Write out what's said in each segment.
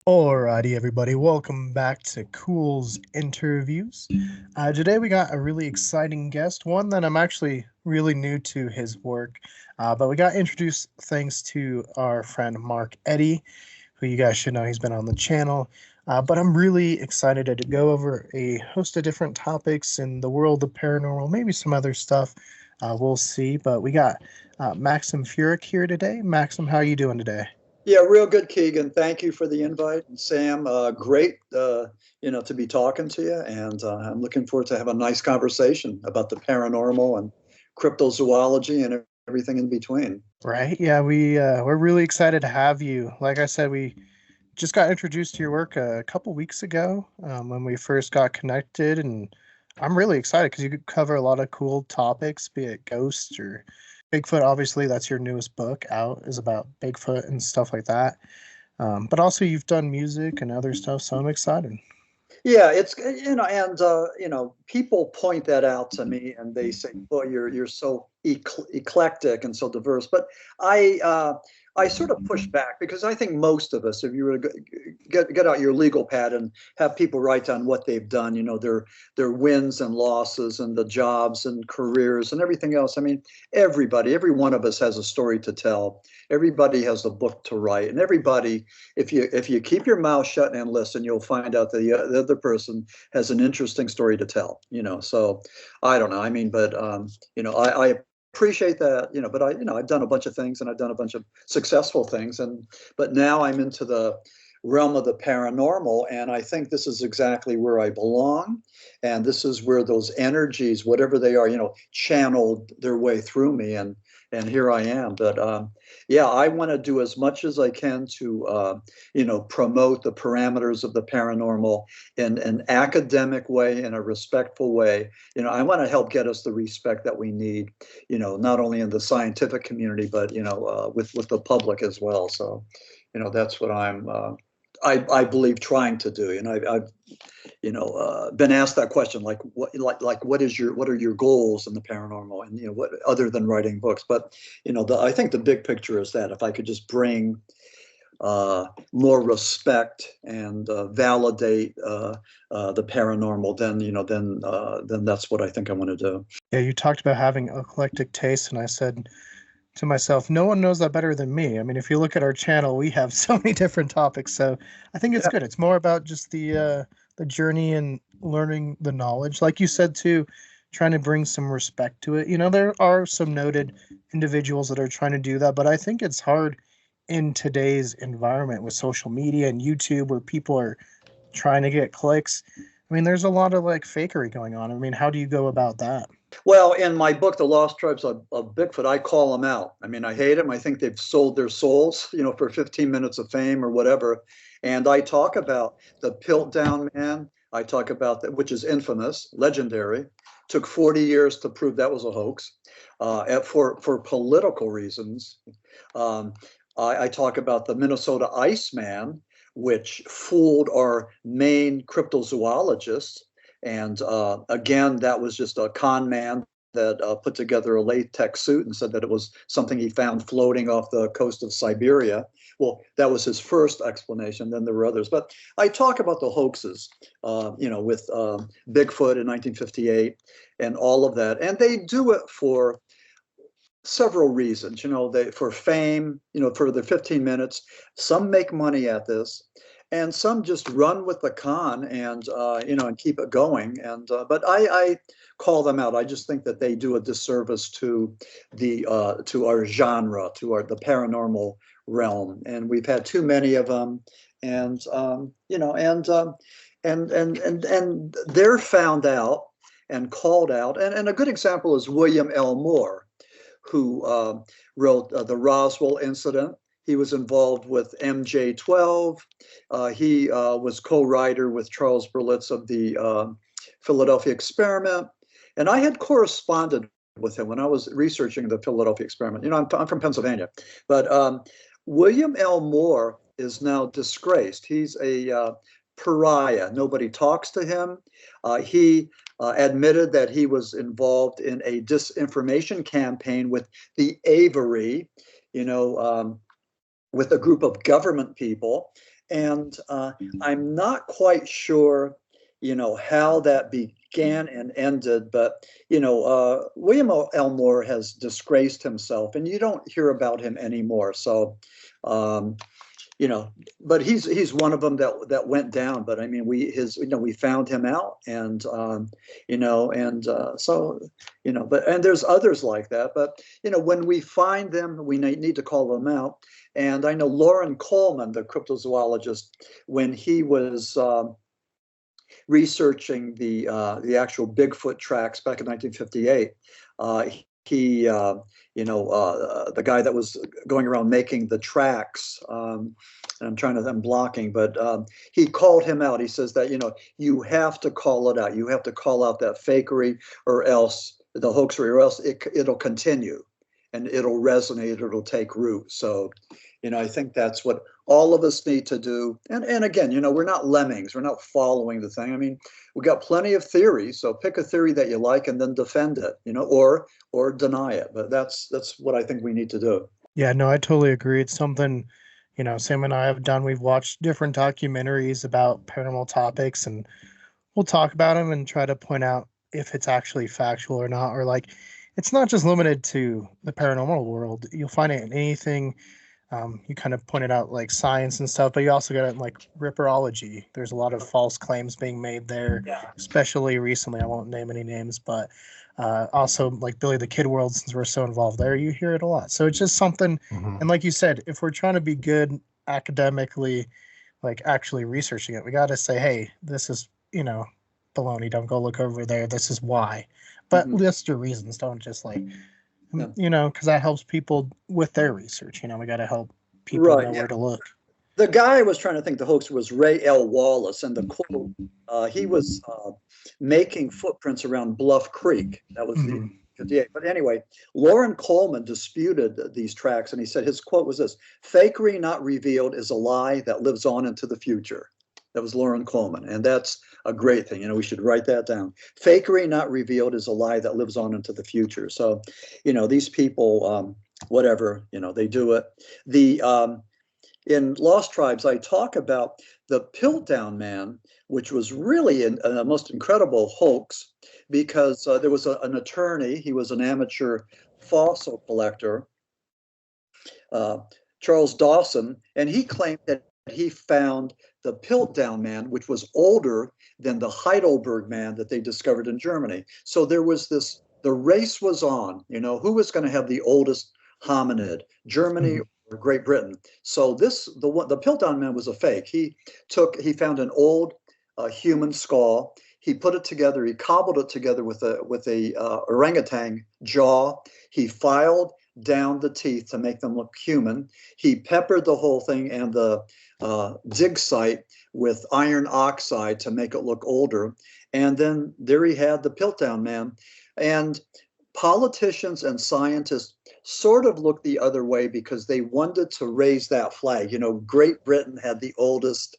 Alrighty, everybody, welcome back to Culz Interviews. Today we got a really exciting guest, one that I'm actually really new to his work, but we got introduced thanks to our friend Mark Eddy, who you guys should know he's been on the channel. But I'm really excited to go over a host of different topics in the world of paranormal, maybe some other stuff. We'll see. But we got Maxin Furek here today. Maxim, how are you doing today? Yeah, real good, Keegan. Thank you for the invite. And Sam, great, to be talking to you. And I'm looking forward to have a nice conversation about the paranormal and cryptozoology and everything in between. Right? Yeah, we're really excited to have you. Like I said, we just got introduced to your work a couple weeks ago when we first got connected, and I'm really excited because you could cover a lot of cool topics, be it ghosts or Bigfoot. Obviously, that's your newest book out is about Bigfoot and stuff like that. But also, you've done music and other stuff, so I'm excited. Yeah, it's and people point that out to me, and they say, "Boy, you're so eclectic and so diverse." But I sort of push back because I think most of us, if you were to get out your legal pad and have people write down what they've done, their wins and losses and the jobs and careers and everything else. I mean, every one of us has a story to tell. Everybody has a book to write, and everybody, if you keep your mouth shut and listen, you'll find out that the other person has an interesting story to tell. So I don't know. I mean, but I appreciate that. But I've done a bunch of things, and I've done a bunch of successful things, but now I'm into the realm of the paranormal, and I think this is exactly where I belong, and this is where those energies, whatever they are, channeled their way through me, and here I am. But yeah, I want to do as much as I can to promote the parameters of the paranormal in an academic way, in a respectful way. I want to help get us the respect that we need, not only in the scientific community, but with the public as well. So that's what I believe trying to do. And I've been asked that question, like what are your goals in the paranormal, and what other than writing books. But I think the big picture is that if I could just bring more respect and validate the paranormal, then that's what I think I want to do. Yeah, you talked about having eclectic taste, and I said to myself, no one knows that better than me. I mean, if you look at our channel, we have so many different topics, so I think it's Yeah. good. It's more about just the journey and learning the knowledge. Like you said too, trying to bring some respect to it. There are some noted individuals that are trying to do that, but I think it's hard in today's environment with social media and YouTube where people are trying to get clicks. I mean, there's a lot of like fakery going on. I mean, how do you go about that? Well, in my book, The Lost Tribes of Bigfoot, I call them out. I mean, I hate them. I think they've sold their souls, for 15 minutes of fame or whatever. And I talk about the Piltdown Man. I talk about that, which is infamous, legendary. Took 40 years to prove that was a hoax, for political reasons. Um, I talk about the Minnesota Iceman, which fooled our main cryptozoologists. And again, that was just a con man that put together a latex suit and said that it was something he found floating off the coast of Siberia. Well, that was his first explanation. Then there were others. But I talk about the hoaxes, with Bigfoot in 1958 and all of that. And they do it for several reasons. For fame, for the 15 minutes. Some make money at this, and some just run with the con and and keep it going. And but I call them out. I just think that they do a disservice to the to our genre, to the paranormal realm, and we've had too many of them. And and they're found out and called out. And a good example is William L. Moore, who wrote the Roswell incident. He was involved with MJ12. He was co-writer with Charles Berlitz of the Philadelphia experiment. And I had corresponded with him when I was researching the Philadelphia experiment. I'm from Pennsylvania, but William L. Moore is now disgraced. He's a pariah. Nobody talks to him. He admitted that he was involved in a disinformation campaign with the Avery, with a group of government people. And I'm not quite sure, how that began and ended, but William Elmore has disgraced himself, and you don't hear about him anymore. So, um, but he's one of them that went down. But I mean, we found him out, and but and there's others like that. But when we find them, we need to call them out. And I know Loren Coleman, the cryptozoologist, when he was researching the actual Bigfoot tracks back in 1958. The guy that was going around making the tracks, and I'm blocking, but he called him out. He says that, you have to call it out. You have to call out that fakery, or else the hoaxery, or else it'll continue and it'll resonate, it'll take root. So, I think that's what all of us need to do. And again, we're not lemmings. We're not following the thing. I mean, we got plenty of theories. So pick a theory that you like and then defend it, or deny it. But that's what I think we need to do. Yeah, no, I totally agree. It's something, Sam and I have done. We've watched different documentaries about paranormal topics, and we'll talk about them and try to point out if it's actually factual or not. Or like, it's not just limited to the paranormal world. You'll find it in anything. You kind of pointed out like science and stuff, but you also got it in like ripperology. There's a lot of false claims being made there, especially recently. I won't name any names, but also like Billy the Kid world, since we're so involved there, you hear it a lot. So it's just something. And like you said, if we're trying to be good academically, like actually researching it, we got to say, hey, this is, baloney. Don't go look over there. This is why. But list your reasons. Don't just like, because that helps people with their research. We got to help people know where to look. The guy I was trying to think the hoax was Ray L. Wallace, and the quote, he was making footprints around Bluff Creek. That was the 58. But anyway, Loren Coleman disputed these tracks, and he said his quote was this: "Fakery not revealed is a lie that lives on into the future." That was Loren Coleman, and that's a great thing. We should write that down. Fakery not revealed is a lie that lives on into the future. So, these people, whatever, they do it. In Lost Tribes, I talk about the Piltdown Man, which was really a most incredible hoax, because there was an attorney. He was an amateur fossil collector, Charles Dawson, and he claimed that he found the Piltdown Man, which was older than the Heidelberg Man that they discovered in Germany. So there was the race was on, who was going to have the oldest hominid, Germany or Great Britain. So the Piltdown Man was a fake. He found an old human skull. He put it together. He cobbled it together with a orangutan jaw. He filed down the teeth to make them look human. He peppered the whole thing and the dig site with iron oxide to make it look older. And then there he had the Piltdown Man. And politicians and scientists sort of looked the other way because they wanted to raise that flag. Great Britain had the oldest,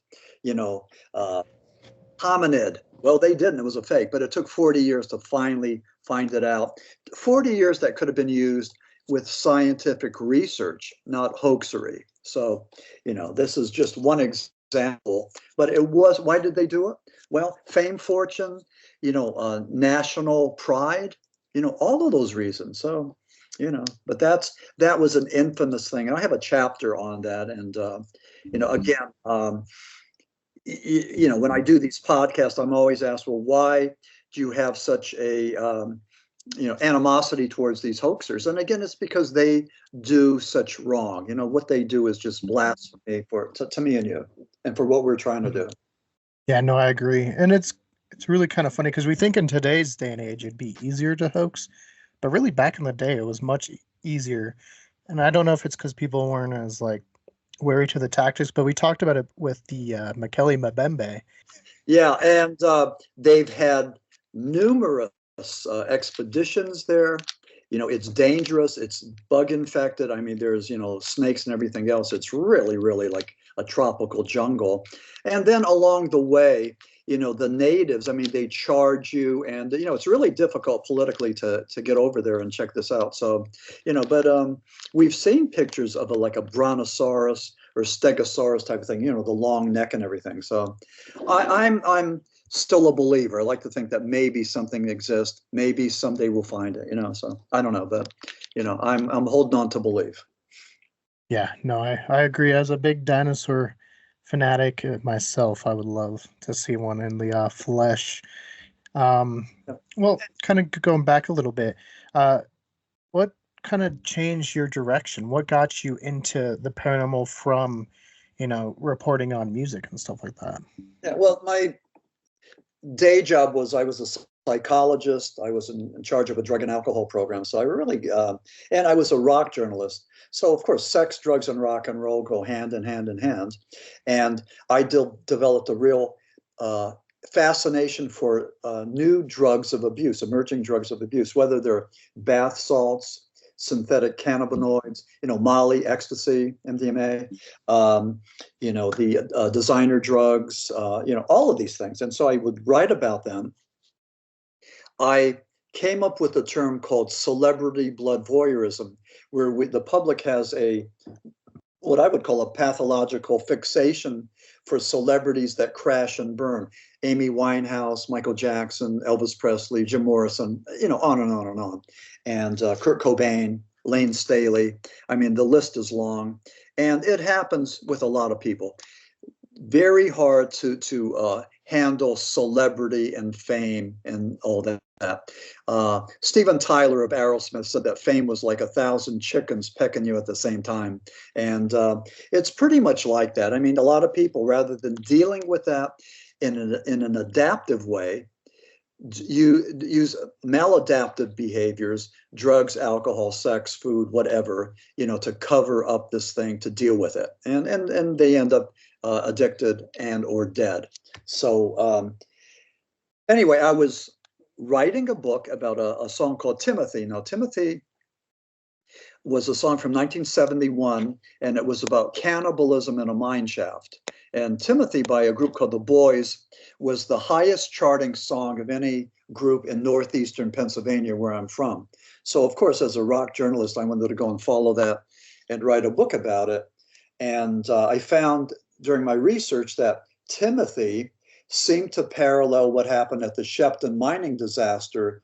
hominid. Well, they didn't. It was a fake, but it took 40 years to finally find it out. 40 years that could have been used with scientific research, not hoaxery. So, this is just one example, but why did they do it? Well, fame, fortune, national pride, all of those reasons. So, but that was an infamous thing. And I have a chapter on that. And, again, when I do these podcasts, I'm always asked, well, why do you have such a, animosity towards these hoaxers? And again, it's because they do such wrong. What they do is just blasphemy to me and you, and for what we're trying to do. Yeah, no, I agree. And it's really kind of funny because we think in today's day and age it'd be easier to hoax, but really back in the day it was much easier. And I don't know if it's because people weren't as like wary to the tactics, but we talked about it with the Mekele Mbembe. Yeah, and they've had numerous expeditions there. It's dangerous. It's bug infected. I mean, there's, snakes and everything else. It's really, really like a tropical jungle. And then along the way, the natives, I mean, they charge you, and, it's really difficult politically to get over there and check this out. So, but we've seen pictures of like a brontosaurus or Stegosaurus type of thing, you know, the long neck and everything. So I'm still a believer. I like to think that maybe something exists, maybe someday we'll find it, you know. So I don't know, but you know, I'm holding on to believe. Yeah, no, I agree. As a big dinosaur fanatic myself, I would love to see one in the flesh. Um, well, kind of going back a little bit, uh, what kind of changed your direction? What got you into the paranormal from, reporting on music and stuff like that? Yeah, well, my day job was I was a psychologist. I was in charge of a drug and alcohol program. So I really, and I was a rock journalist. So of course, sex, drugs, and rock and roll go hand in hand in hand. And I developed a real fascination for new drugs of abuse, emerging drugs of abuse, whether they're bath salts, synthetic cannabinoids, you know, Molly, ecstasy, MDMA, you know, the designer drugs, you know, all of these things. And so I would write about them. I came up with a term called celebrity blood voyeurism, where the public has what I would call a pathological fixation for celebrities that crash and burn. Amy Winehouse, Michael Jackson, Elvis Presley, Jim Morrison, you know, on and on and on. And Kurt Cobain, Lane Staley. I mean, the list is long. And it happens with a lot of people. Very hard to handle celebrity and fame and all that. Steven Tyler of Aerosmith said that fame was like 1,000 chickens pecking you at the same time. And it's pretty much like that. I mean, a lot of people, rather than dealing with that in an adaptive way, you use maladaptive behaviors, drugs, alcohol, sex, food, whatever, you know, to cover up this thing, to deal with it. And they end up addicted and or dead. So anyway, I was writing a book about a song called Timothy. Now, Timothy was a song from 1971, and it was about cannibalism in a mine shaft. And Timothy, by a group called The Boys, was the highest charting song of any group in northeastern Pennsylvania, where I'm from. So, of course, as a rock journalist, I wanted to go and follow that and write a book about it. And I found during my research that Timothy seemed to parallel what happened at the Shepton mining disaster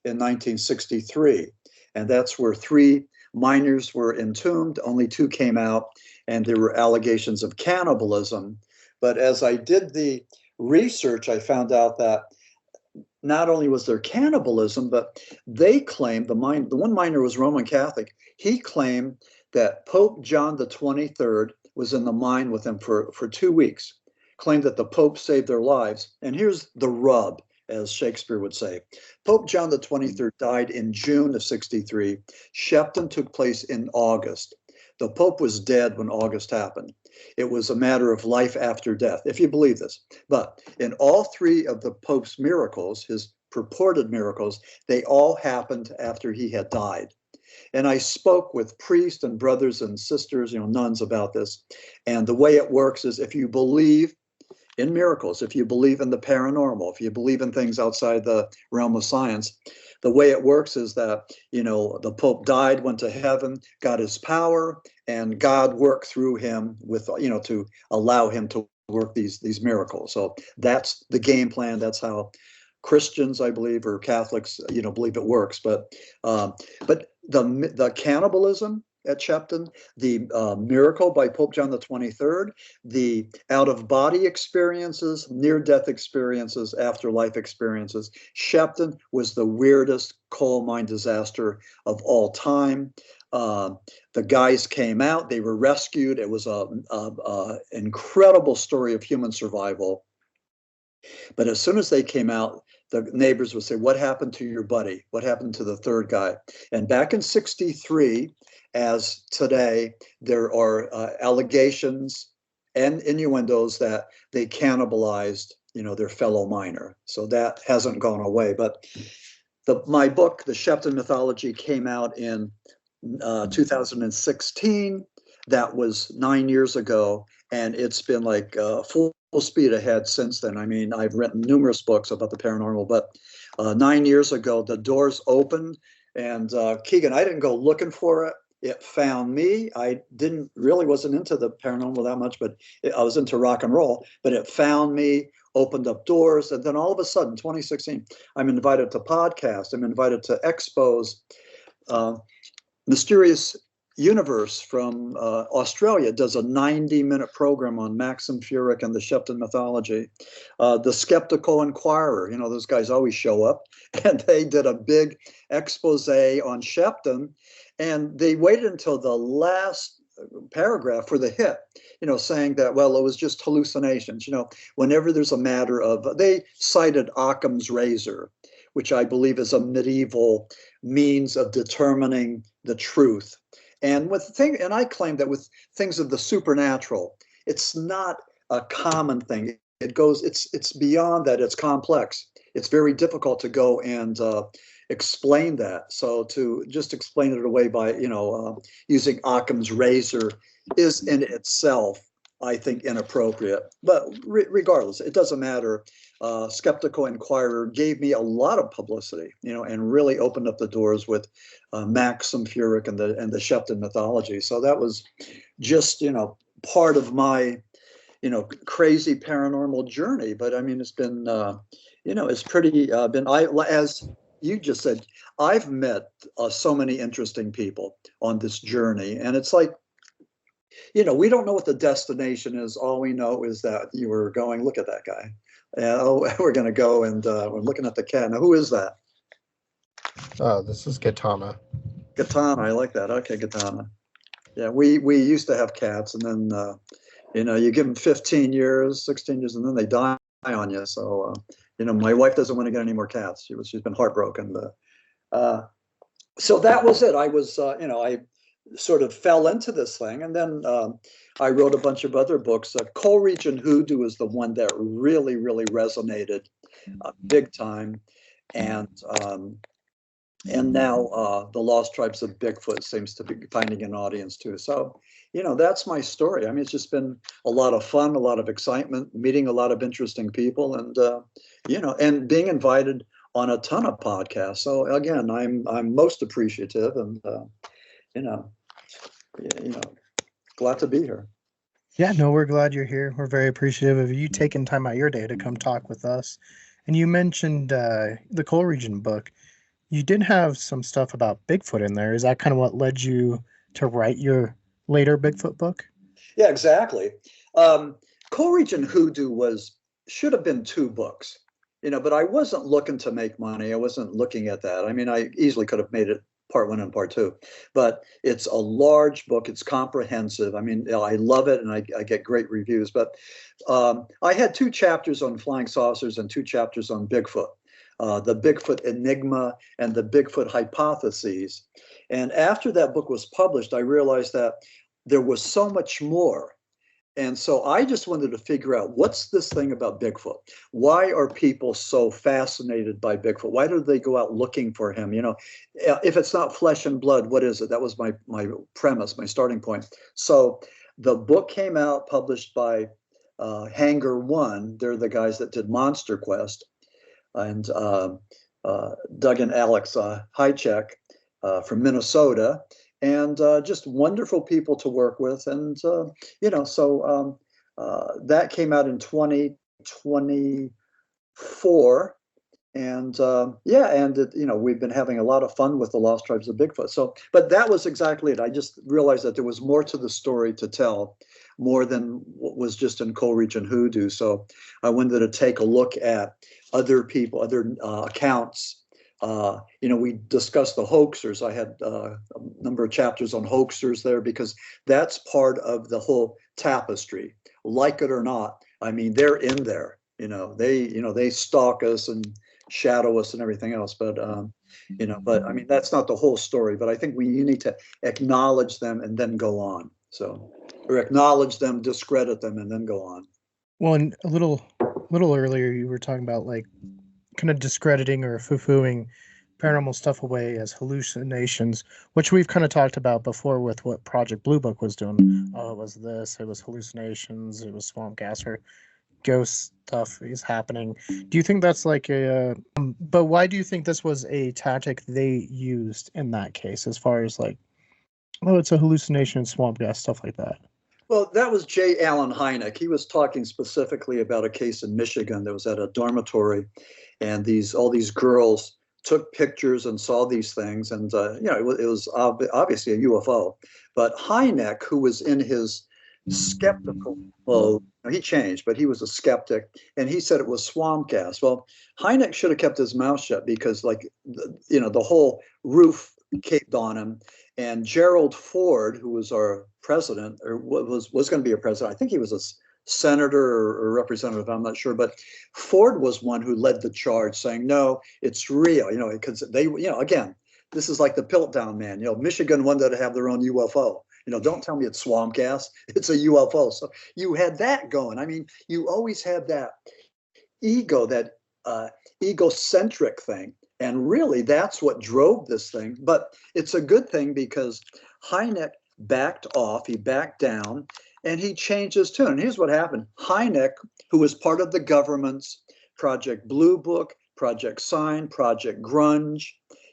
in 1963. And that's where 3 miners were entombed, only 2 came out, and there were allegations of cannibalism. But as I did the research, I found out that not only was there cannibalism, but they claimed, the one miner was Roman Catholic, he claimed that Pope John the 23rd was in the mine with them for 2 weeks, claimed that the Pope saved their lives. And here's the rub, as Shakespeare would say. Pope John the 23rd died in June of 63. Shepton took place in August. The Pope was dead when August happened. It was a matter of life after death, if you believe this. But in all 3 of the Pope's miracles, his purported miracles, they all happened after he had died. And I spoke with priests and brothers and sisters, you know, nuns about this. And the way it works is, if you believe in miracles, if you believe in the paranormal, if you believe in things outside the realm of science, the way it works is that, you know, the Pope died, went to heaven, got his power, and God worked through him with, you know, to allow him to work these miracles. So that's the game plan. That's how Christians, I believe, or Catholics, you know, believe it works. But the cannibalism at Shepton, the miracle by Pope John the 23rd, the out-of-body experiences, near-death experiences, afterlife experiences. Shepton was the weirdest coal mine disaster of all time. The guys came out, they were rescued. It was an incredible story of human survival. But as soon as they came out, the neighbors would say, "What happened to your buddy? What happened to the 3rd guy?" And back in 63, as today, there are allegations and innuendos that they cannibalized, you know, their fellow miner. So that hasn't gone away. But my book, The Shepton Mythology, came out in 2016. That was 9 years ago, and it's been like full speed ahead since then. I mean, I've written numerous books about the paranormal, but 9 years ago, the doors opened, and Keegan, I didn't go looking for it. It found me. I wasn't into the paranormal that much, but I was into rock and roll. But it found me, opened up doors, and then all of a sudden, 2016, I'm invited to podcasts. I'm invited to expos. Mysterious Universe from Australia does a 90-minute program on Maxin Furek and the Shepton mythology. The Skeptical Inquirer, those guys always show up, and they did a big expose on Shepton, and they waited until the last paragraph for the hit, saying that, well, it was just hallucinations. Whenever there's a matter of, they cited Occam's razor, which I believe is a medieval means of determining the truth. And I claim that with things of the supernatural, it's not a common thing. It's beyond that. It's complex. It's very difficult to go and explain that. So to just explain it away by using Occam's razor is in itself, I think, inappropriate. But regardless, it doesn't matter. Skeptical Inquirer gave me a lot of publicity, and really opened up the doors with Maxin Furek and the Shepton mythology. So that was just, part of my, crazy paranormal journey. But I mean, it's been, it's pretty as you just said, I've met so many interesting people on this journey, and it's like, we don't know what the destination is. All we know is that you were going, look at that guy. We're going to go and we're looking at the cat. Now, who is that? This is Katana. Katana, I like that. Okay, Katana. Yeah, we used to have cats, and then, you give them 15 years, 16 years, and then they die on you. So, my wife doesn't want to get any more cats. She's been heartbroken. So that was it. I was, I sort of fell into this thing, and then I wrote a bunch of other books. Coleridge Hoodoo is the one that really, really resonated big time, and now the Lost Tribes of Bigfoot seems to be finding an audience too. So, that's my story. I mean, it's just been a lot of fun, a lot of excitement, meeting a lot of interesting people, and and being invited on a ton of podcasts. So again, I'm most appreciative, and glad to be here. Yeah, no, we're glad you're here. We're very appreciative of you taking time out of your day to come talk with us. And you mentioned the Coleridge book. You did have some stuff about Bigfoot in there. Is that kind of what led you to write your later Bigfoot book? Yeah, exactly. Coleridge Hoodoo should have been 2 books, but I wasn't looking to make money. I wasn't looking at that. I mean, I easily could have made it part 1 and part 2, but it's a large book. It's comprehensive. I mean, I love it, and I get great reviews. But I had 2 chapters on flying saucers and 2 chapters on Bigfoot, the Bigfoot enigma and the Bigfoot hypotheses. And after that book was published, I realized that there was so much more. And so I just wanted to figure out, what's this thing about Bigfoot? Why are people so fascinated by Bigfoot? Why do they go out looking for him? If it's not flesh and blood, what is it? That was my premise, my starting point. So the book came out, published by Hangar One. They're the guys that did Monster Quest, and Doug and Alex Hychek from Minnesota. And just wonderful people to work with. And, so that came out in 2024. And we've been having a lot of fun with the Lost Tribes of Bigfoot. So, but that was exactly it. I just realized that there was more to the story to tell, more than what was just in Coleridge Hoodoo. So I wanted to take a look at other people, other accounts. We discussed the hoaxers. I had a number of chapters on hoaxers there, because that's part of the whole tapestry. Like it or not, I mean, they're in there. They stalk us and shadow us and everything else. But I mean, that's not the whole story. But I think you need to acknowledge them and then go on. So, or acknowledge them, discredit them, and then go on. Well, and a little earlier, you were talking about like kind of discrediting or foo-fooing paranormal stuff away as hallucinations, which we've kind of talked about before with what Project Blue Book was doing. Oh, it was hallucinations, it was swamp gas, or ghost stuff is happening. Do you think that's like but why do you think this was a tactic they used in that case, as far as like Oh, it's a hallucination, swamp gas, stuff like that. Well, that was J. Allen Hynek. He was talking specifically about a case in Michigan that was at a dormitory, and all these girls took pictures and saw these things, and it was obviously a UFO. But Hynek, who was in his skeptical mode, he changed, but he was a skeptic, and he said it was swamp gas. Well, Hynek should have kept his mouth shut because, like, the whole roof caved on him. And Gerald Ford, who was our president, or was going to be a president, I think he was a senator or representative, I'm not sure, but Ford was one who led the charge, saying, no, it's real, because they, again, this is like the Piltdown man. Michigan wanted to have their own UFO. Don't tell me it's swamp gas. It's a UFO. So you had that going. I mean, you always had that ego, that egocentric thing. And really, that's what drove this thing. But it's a good thing because Hynek backed off, he backed down, and he changed his tune. And here's what happened. Hynek, who was part of the government's Project Blue Book, Project Sign, Project Grunge,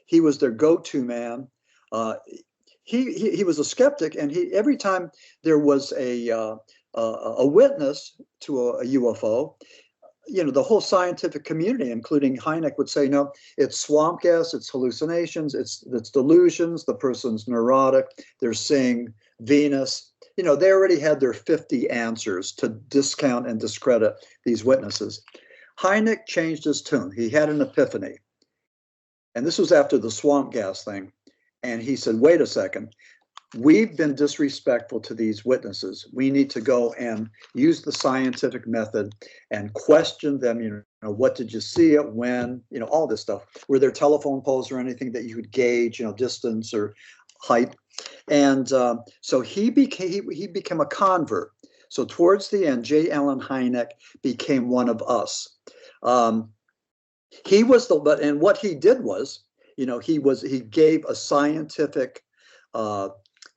he was their go-to man. He was a skeptic, and every time there was a witness to a UFO, the whole scientific community, including Hynek, would say, no, it's swamp gas, it's hallucinations, it's delusions, the person's neurotic, they're seeing Venus. They already had their 50 answers to discount and discredit these witnesses. Hynek changed his tune. He had an epiphany. And this was after the swamp gas thing. And he said, wait a second. We've been disrespectful to these witnesses. We need to go and use the scientific method and question them. What did you see it when? All this stuff. Were there telephone poles or anything that you could gauge, distance or height? And so he became a convert. So towards the end, J. Allen Hynek became one of us. He was and what he did was, he gave a scientific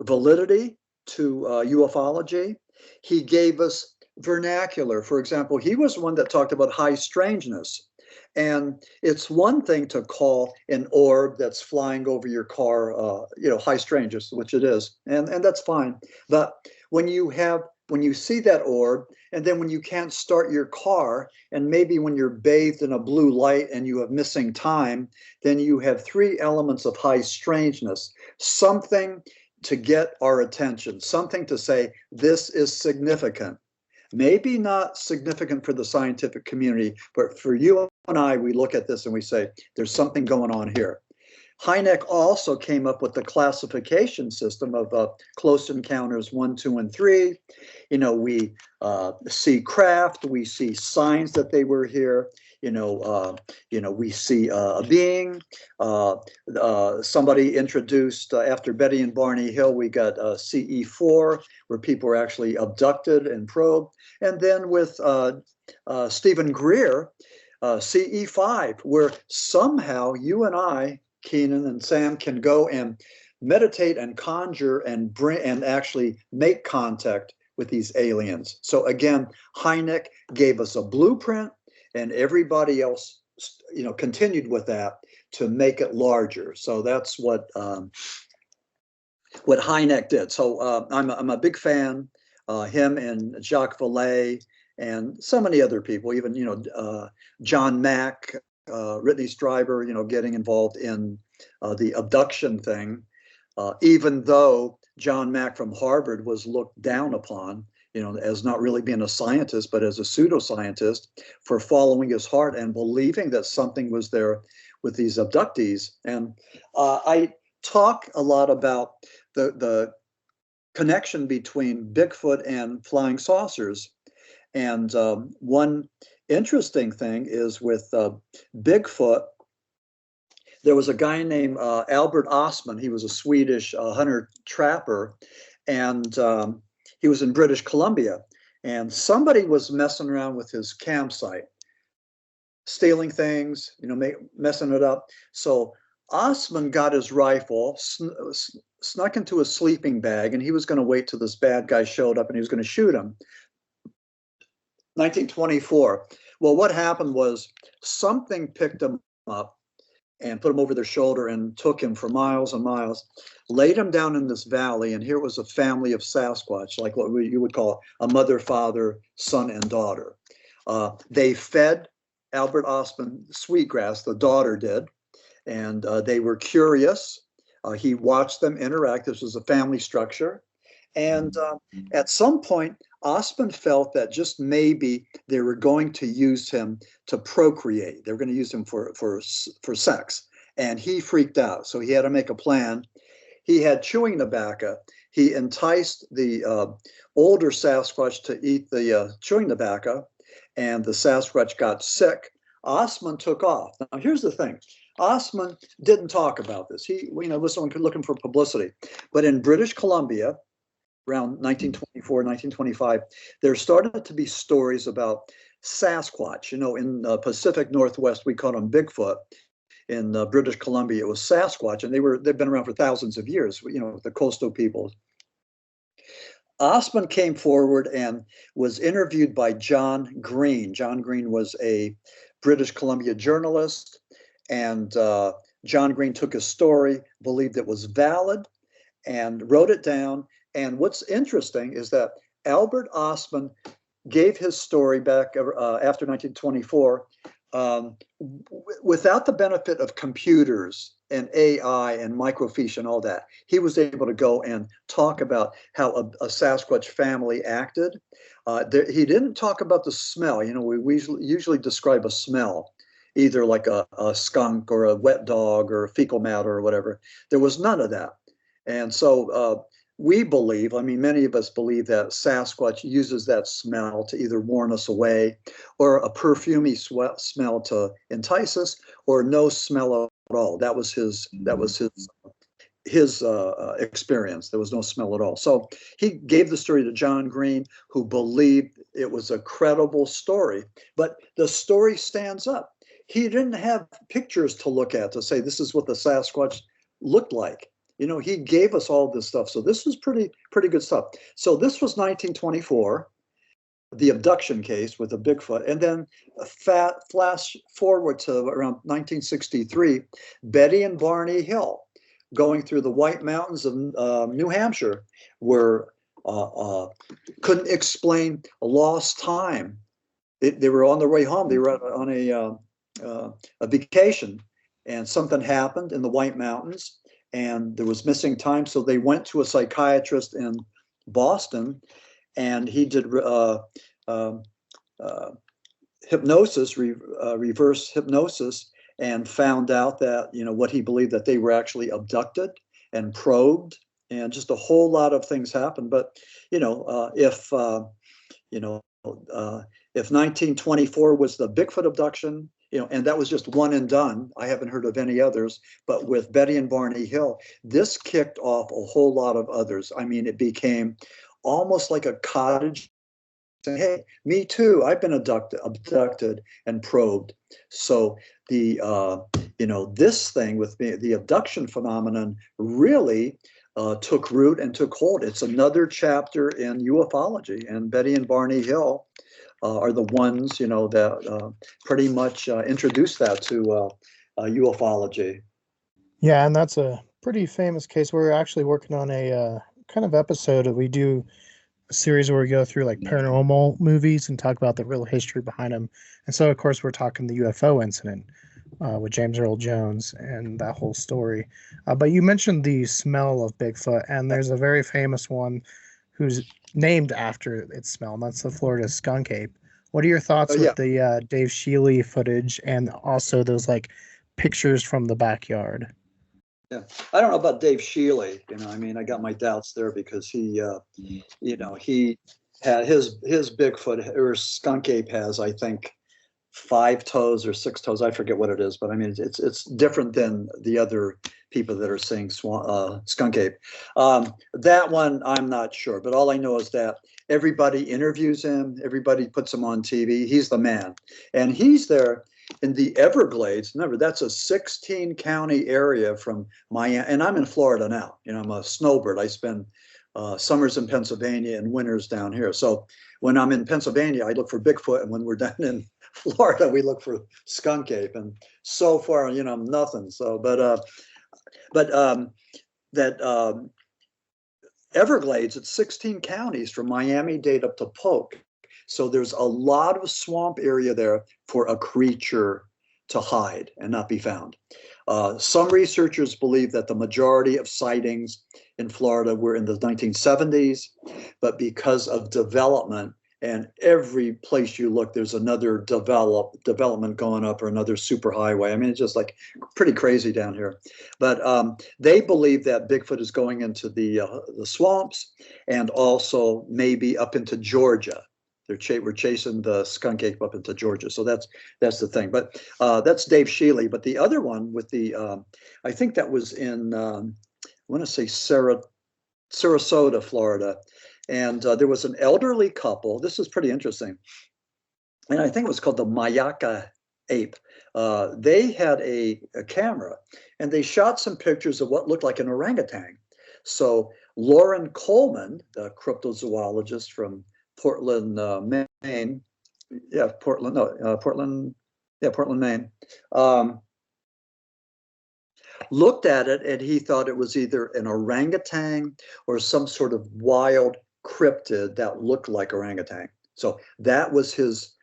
validity to ufology. He gave us vernacular. For example, he was one that talked about high strangeness. And it's one thing to call an orb that's flying over your car, high strangeness, which it is, and that's fine. But when you see that orb, and then when you can't start your car, and maybe when you're bathed in a blue light and you have missing time, then you have three elements of high strangeness. Something to get our attention, something to say, this is significant. Maybe not significant for the scientific community, but for you and I, we look at this and we say, there's something going on here. Hynek also came up with the classification system of close encounters 1, 2, and 3. We see craft, we see signs that they were here. We see a being. Somebody introduced after Betty and Barney Hill, we got CE4, where people were actually abducted and probed. And then with Stephen Greer, CE5, where somehow you and I, Keenan and Sam, can go and meditate and conjure and bring and actually make contact with these aliens. So again, Hynek gave us a blueprint, and everybody else, continued with that to make it larger. So that's what Hynek did. So I'm a big fan. Him and Jacques Vallée and so many other people, even John Mack, Whitney Strieber, getting involved in the abduction thing, even though John Mack from Harvard was looked down upon, as not really being a scientist, but as a pseudoscientist for following his heart and believing that something was there with these abductees. And I talk a lot about the connection between Bigfoot and flying saucers. And one interesting thing is with Bigfoot, there was a guy named Albert Ostman. He was a Swedish hunter-trapper, and he was in British Columbia. And somebody was messing around with his campsite, stealing things, messing it up. So Ostman got his rifle, snuck into a sleeping bag, and he was going to wait till this bad guy showed up and he was going to shoot him. 1924. Well, what happened was something picked him up, and put him over their shoulder and took him for miles and miles, laid him down in this valley. And here was a family of Sasquatch, like what you would call a mother, father, son, and daughter. They fed Albert Ostman sweetgrass, the daughter did, and they were curious. He watched them interact. This was a family structure. And at some point, Ostman felt that just maybe they were going to use him to procreate. They were going to use him for sex. And he freaked out. So he had to make a plan. He had chewing tobacco. He enticed the older Sasquatch to eat the chewing tobacco, and the Sasquatch got sick. Ostman took off. Now, here's the thing. Ostman didn't talk about this. He, was looking for publicity. But in British Columbia, around 1924, 1925, there started to be stories about Sasquatch. In the Pacific Northwest, we called them Bigfoot. In British Columbia, it was Sasquatch, and they've been around for thousands of years, the coastal peoples. Ostman came forward and was interviewed by John Green. John Green was a British Columbia journalist, and John Green took his story, believed it was valid, and wrote it down. And what's interesting is that Albert Ostman gave his story back after 1924 without the benefit of computers and AI and microfiche and all that. He was able to go and talk about how a Sasquatch family acted. He didn't talk about the smell. We usually describe a smell, either like a skunk or a wet dog or fecal matter or whatever. There was none of that. And so we believe, many of us believe that Sasquatch uses that smell to either warn us away, or a perfumey smell to entice us, or no smell at all. That was his experience. There was no smell at all. So he gave the story to John Green, who believed it was a credible story. But the story stands up. He didn't have pictures to look at to say this is what the Sasquatch looked like. He gave us all this stuff. So this was pretty good stuff. So this was 1924, the abduction case with the Bigfoot. And then flash forward to around 1963, Betty and Barney Hill going through the White Mountains of New Hampshire were couldn't explain a lost time. They were on their way home. They were on a vacation, and something happened in the White Mountains, and there was missing time. So they went to a psychiatrist in Boston, and he did hypnosis, reverse hypnosis, and found out that, what he believed, that they were actually abducted and probed, and just a whole lot of things happened. But, if 1924 was the Bigfoot abduction, and that was just one and done. I haven't heard of any others, but with Betty and Barney Hill, this kicked off a whole lot of others. It became almost like a cottage saying, hey, me too, I've been abducted and probed. So the, this thing with the abduction phenomenon really took root and took hold. It's another chapter in ufology, and Betty and Barney Hill are the ones, that pretty much introduced that to ufology. Yeah, and that's a pretty famous case. We're actually working on a kind of episode that we do a series where we go through like paranormal movies and talk about the real history behind them. And so, of course, we're talking the UFO incident with James Earl Jones and that whole story. But you mentioned the smell of Bigfoot, and there's a very famous one who's named after its smell, and that's the Florida skunk ape. What are your thoughts with the Dave Shealy footage and also those like pictures from the backyard? Yeah, I don't know about Dave Shealy. I got my doubts there because he had his Bigfoot or skunk ape has, I think, 5 toes or 6 toes. I forget what it is, but it's different than the other people that are saying skunk ape. That one, I'm not sure, but all I know is that everybody interviews him. Everybody puts him on TV. He's the man, and he's there in the Everglades. Remember, that's a 16 county area from Miami, and I'm in Florida now. I'm a snowbird. I spend summers in Pennsylvania and winters down here. So when I'm in Pennsylvania, I look for Bigfoot, and when we're down in Florida, we look for skunk ape. And so far, nothing. So, but that Everglades, it's 16 counties from Miami-Dade up to Polk. So there's a lot of swamp area there for a creature to hide and not be found. Some researchers believe that the majority of sightings in Florida were in the 1970s, but because of development, and every place you look, there's another development going up or another superhighway. I mean, it's just like pretty crazy down here. But they believe that Bigfoot is going into the swamps and also maybe up into Georgia. We're chasing the skunk ape up into Georgia. So that's the thing. But that's Dave Shealy. But the other one with the, I think that was in, I want to say Sarasota, Florida. And there was an elderly couple. This is pretty interesting. And I think it was called the Mayaka ape. They had a camera, and they shot some pictures of what looked like an orangutan. So Lauren Coleman, the cryptozoologist from Portland, Maine. Yeah, Portland, Maine. Looked at it, and he thought it was either an orangutan or some sort of wild cryptid that looked like orangutan. So that was his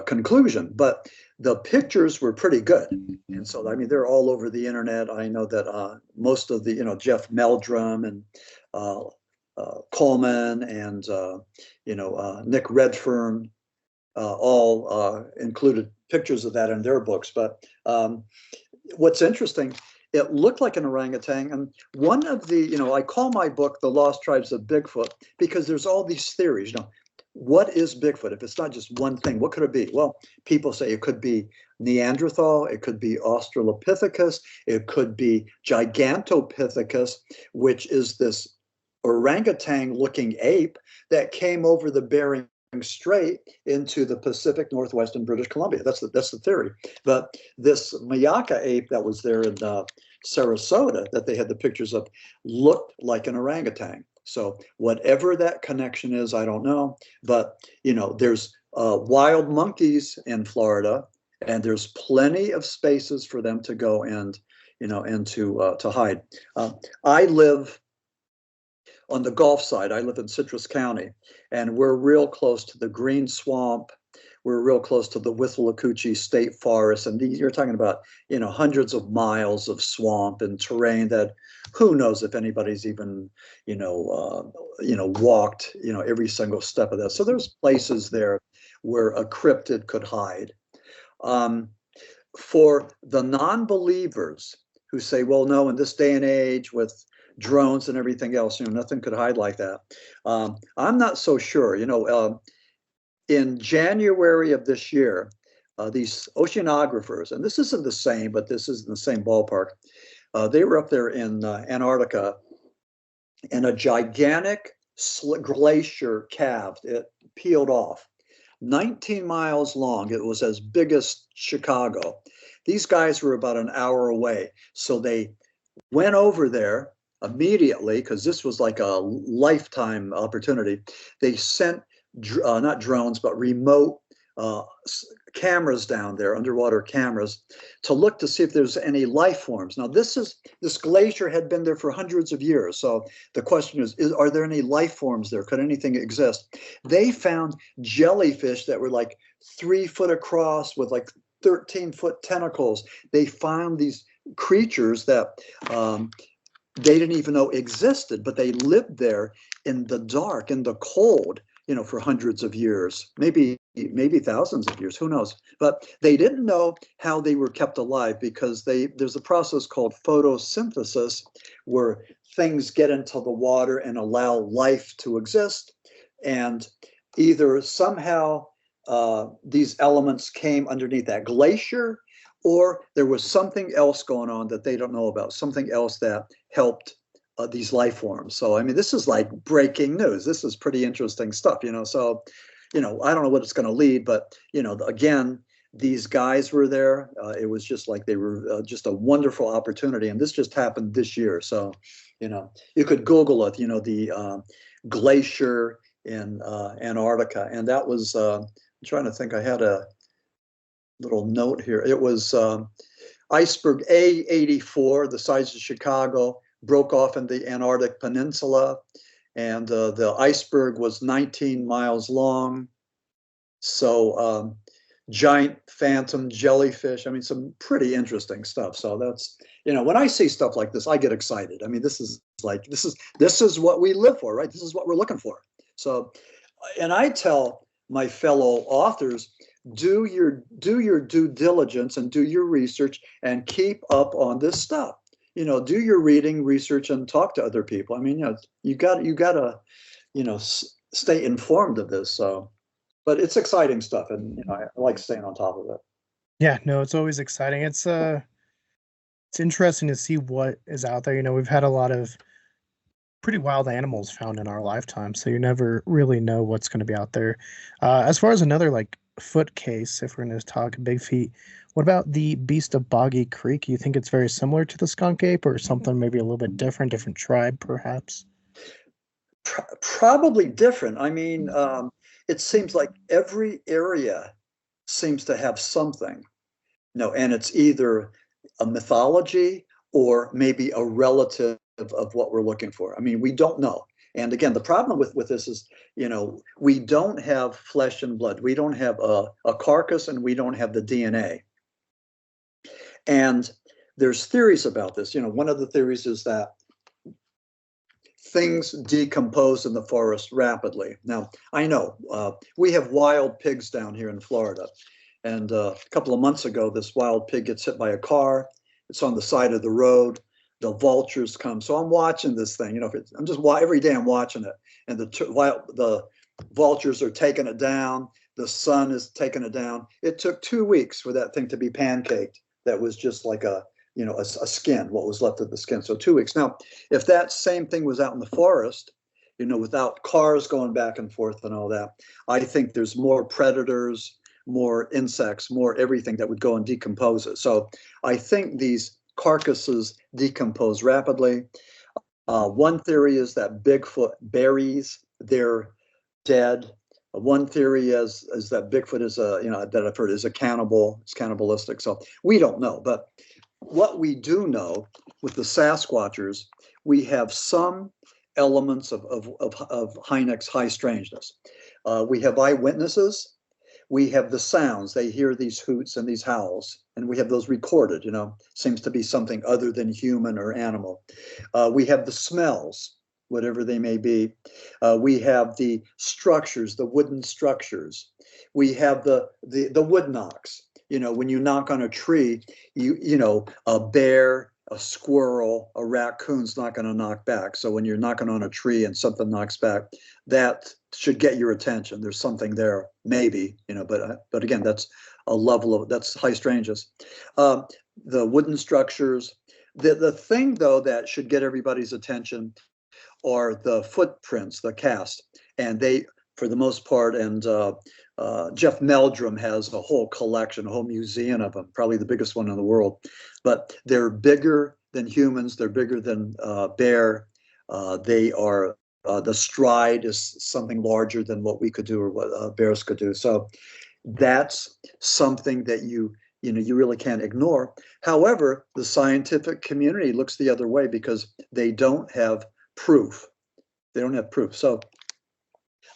conclusion. But the pictures were pretty good, and so I mean they're all over the internet. I know that most of the Jeff Meldrum and Coleman and Nick Redfern all included pictures of that in their books. But what's interesting, it looked like an orangutan. And one of the, I call my book The Lost Tribes of Bigfoot, because there's all these theories. What is Bigfoot? If it's not just one thing, what could it be? Well, people say it could be Neanderthal, it could be Australopithecus, it could be Gigantopithecus, which is this orangutan-looking ape that came over the Bering Strait into the Pacific Northwest and British Columbia. That's the theory. But this Mayaka ape that was there in Sarasota, that they had the pictures of, looked like an orangutan. So whatever that connection is, I don't know. But there's wild monkeys in Florida, and there's plenty of spaces for them to go and to hide. I live on the Gulf side. I live in Citrus County, and we're real close to the Green Swamp. We're real close to the Withlacoochee State Forest, and you're talking about hundreds of miles of swamp and terrain that who knows if anybody's even walked every single step of that. So there's places there where a cryptid could hide. For the non-believers who say, well, no, in this day and age with drones and everything else, nothing could hide like that. I'm not so sure. In January of this year, these oceanographers, and this isn't the same, but this is in the same ballpark. They were up there in Antarctica, and a gigantic glacier calved. It peeled off. 19 miles long. It was as big as Chicago. These guys were about an hour away. So they went over there immediately, because this was like a lifetime opportunity. They sent not drones, but remote cameras down there, underwater cameras, to look to see if there's any life forms. Now, this glacier had been there for hundreds of years. So the question is are there any life forms there? Could anything exist? They found jellyfish that were like 3 foot across with like 13-foot tentacles. They found these creatures that they didn't even know existed, but they lived there in the dark, in the cold, for hundreds of years, maybe thousands of years, who knows? But they didn't know how they were kept alive, because there's a process called photosynthesis where things get into the water and allow life to exist. And either somehow these elements came underneath that glacier, or there was something else going on that they don't know about, something else that helped these life forms. So, I mean, this is like breaking news. This is pretty interesting stuff, So, I don't know what it's going to lead, but, again, these guys were there. It was just like they were just a wonderful opportunity. And this just happened this year. So, You could Google it. The glacier in Antarctica, and that was. I'm trying to think. I had a little note here. It was iceberg A84, the size of Chicago, broke off in the Antarctic Peninsula, and the iceberg was 19 miles long. So giant phantom jellyfish. I mean, some pretty interesting stuff. So that's, when I see stuff like this, I get excited. I mean, this is what we live for, right? This is what we're looking for. So, and I tell my fellow authors, do your due diligence and do your research and keep up on this stuff. Do your reading, research, and talk to other people. I mean, you got to, stay informed of this. So, but it's exciting stuff, and I like staying on top of it. Yeah, no, it's always exciting. It's interesting to see what is out there. We've had a lot of pretty wild animals found in our lifetime, so you never really know what's going to be out there. As far as another like foot case, if we're going to talk big feet, what about the beast of Boggy Creek? You think it's very similar to the skunk ape, or something maybe a little bit different tribe, perhaps? Probably different. I mean, it seems like every area seems to have something, and it's either a mythology or maybe a relative of what we're looking for. I mean, we don't know. And again, the problem with this is, we don't have flesh and blood. We don't have a carcass, and we don't have the DNA. And there's theories about this. One of the theories is that things decompose in the forest rapidly. Now, I know we have wild pigs down here in Florida. And a couple of months ago, this wild pig gets hit by a car. It's on the side of the road. The vultures come. So I'm watching this thing. I'm just every day I'm watching it. And the vultures are taking it down. The sun is taking it down. It took 2 weeks for that thing to be pancaked. That was just like a skin, what was left of the skin. So 2 weeks. Now, if that same thing was out in the forest, without cars going back and forth and all that, I think there's more predators, more insects, more everything that would go and decompose it. So I think these carcasses decompose rapidly. One theory is that Bigfoot buries their dead. One theory is that Bigfoot is that I've heard is a cannibal. It's cannibalistic. So we don't know. But what we do know with the Sasquatchers, we have some elements of Hynek's high strangeness. We have eyewitnesses. We have the sounds. They hear these hoots and these howls, and we have those recorded. Seems to be something other than human or animal. We have the smells, whatever they may be. We have the structures, the wooden structures. We have the wood knocks. When you knock on a tree, a bear, a squirrel, a raccoon's not going to knock back. So when you're knocking on a tree and something knocks back, that should get your attention. There's something there, maybe, but again, that's a level that's high strangeness. The wooden structures. The thing though that should get everybody's attention are the footprints, the cast, and they, for the most part, and Jeff Meldrum has a whole collection, a whole museum of them, probably the biggest one in the world. But they're bigger than humans. They're bigger than bear. They are the stride is something larger than what we could do or what bears could do. So that's something that you really can't ignore. However, the scientific community looks the other way because they don't have proof. They don't have proof. So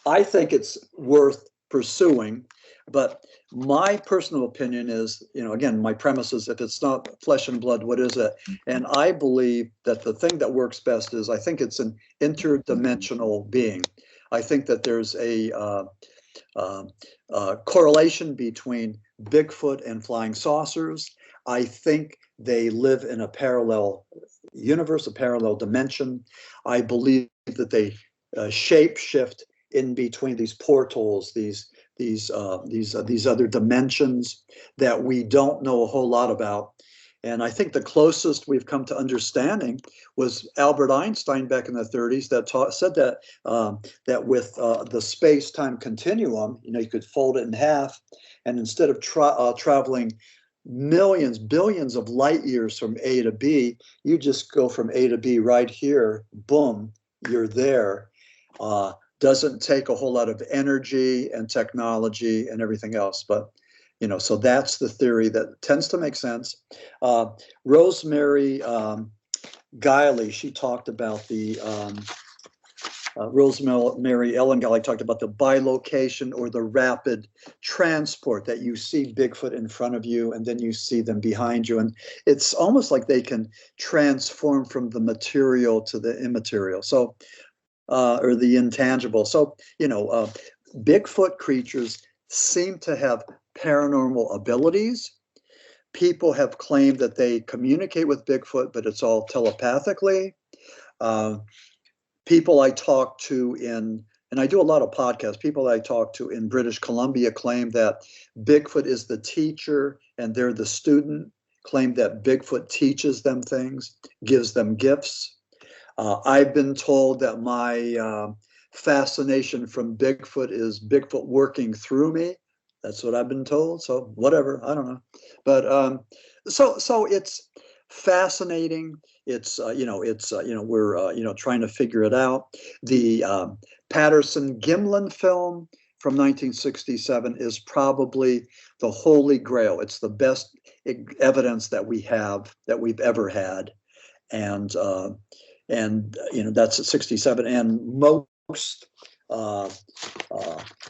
I think it's worth pursuing, but my personal opinion is, again, my premise is if it's not flesh and blood, what is it? And I believe that the thing that works best is I think it's an interdimensional being. I think that there's a correlation between Bigfoot and flying saucers. I think they live in a parallel universe, a parallel dimension. I believe that they shape shift in between these portals, these other dimensions that we don't know a whole lot about. And I think the closest we've come to understanding was Albert Einstein back in the 30s that said that that with the space-time continuum, you could fold it in half, and instead of traveling millions, billions of light years from A to B. You just go from A to B right here, boom, you're there. Doesn't take a whole lot of energy and technology and everything else. But, so that's the theory that tends to make sense. Rosemary Guiley, she talked about the Rosemary Ellen Guiley talked about the bilocation or the rapid transport, that you see Bigfoot in front of you and then you see them behind you. And it's almost like they can transform from the material to the immaterial. So, or the intangible. So, Bigfoot creatures seem to have paranormal abilities. People have claimed that they communicate with Bigfoot, but it's all telepathically. People I talk to and I do a lot of podcasts, people I talk to in British Columbia claim that Bigfoot is the teacher and they're the student, claim that Bigfoot teaches them things, gives them gifts. I've been told that my fascination from Bigfoot is Bigfoot working through me. That's what I've been told. So whatever, I don't know. But so it's fascinating. It's we're trying to figure it out. The Patterson Gimlin film from 1967 is probably the holy grail. It's the best evidence that we've ever had, and that's at 67. And most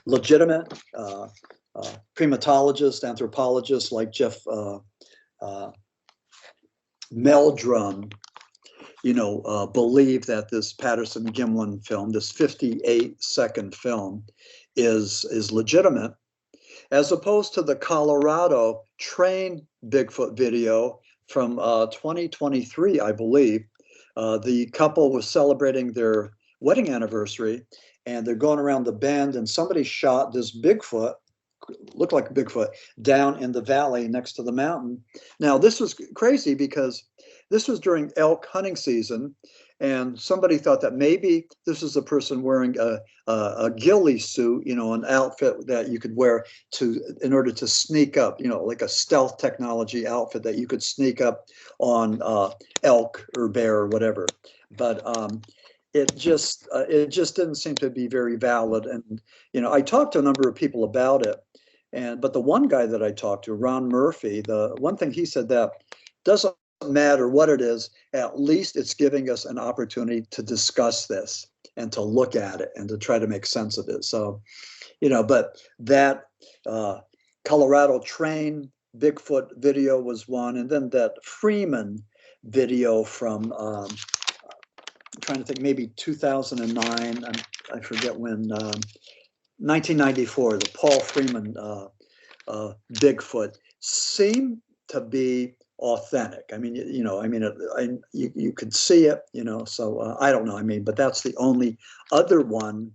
legitimate primatologists, anthropologists like Jeff Meldrum, believe that this Patterson Gimlin film, this 58-second film, is legitimate, as opposed to the Colorado train Bigfoot video from 2023, I believe. The couple was celebrating their wedding anniversary, and they're going around the bend, and somebody shot this Bigfoot, looked like a Bigfoot, down in the valley next to the mountain. Now, this was crazy because this was during elk hunting season, and somebody thought that maybe this is a person wearing a ghillie suit, an outfit that you could wear in order to sneak up, like a stealth technology outfit that you could sneak up on elk or bear or whatever. But it just didn't seem to be very valid. And I talked to a number of people about it, but the one guy that I talked to, Ron Murphy, the one thing he said, that doesn't matter what it is, at least it's giving us an opportunity to discuss this and to look at it and to try to make sense of it. So, but that Colorado train Bigfoot video was one, and then that Freeman video from I'm trying to think, maybe 2009, I forget when, 1994, the Paul Freeman Bigfoot seemed to be authentic. I mean, you could see it, so I don't know. But that's the only other one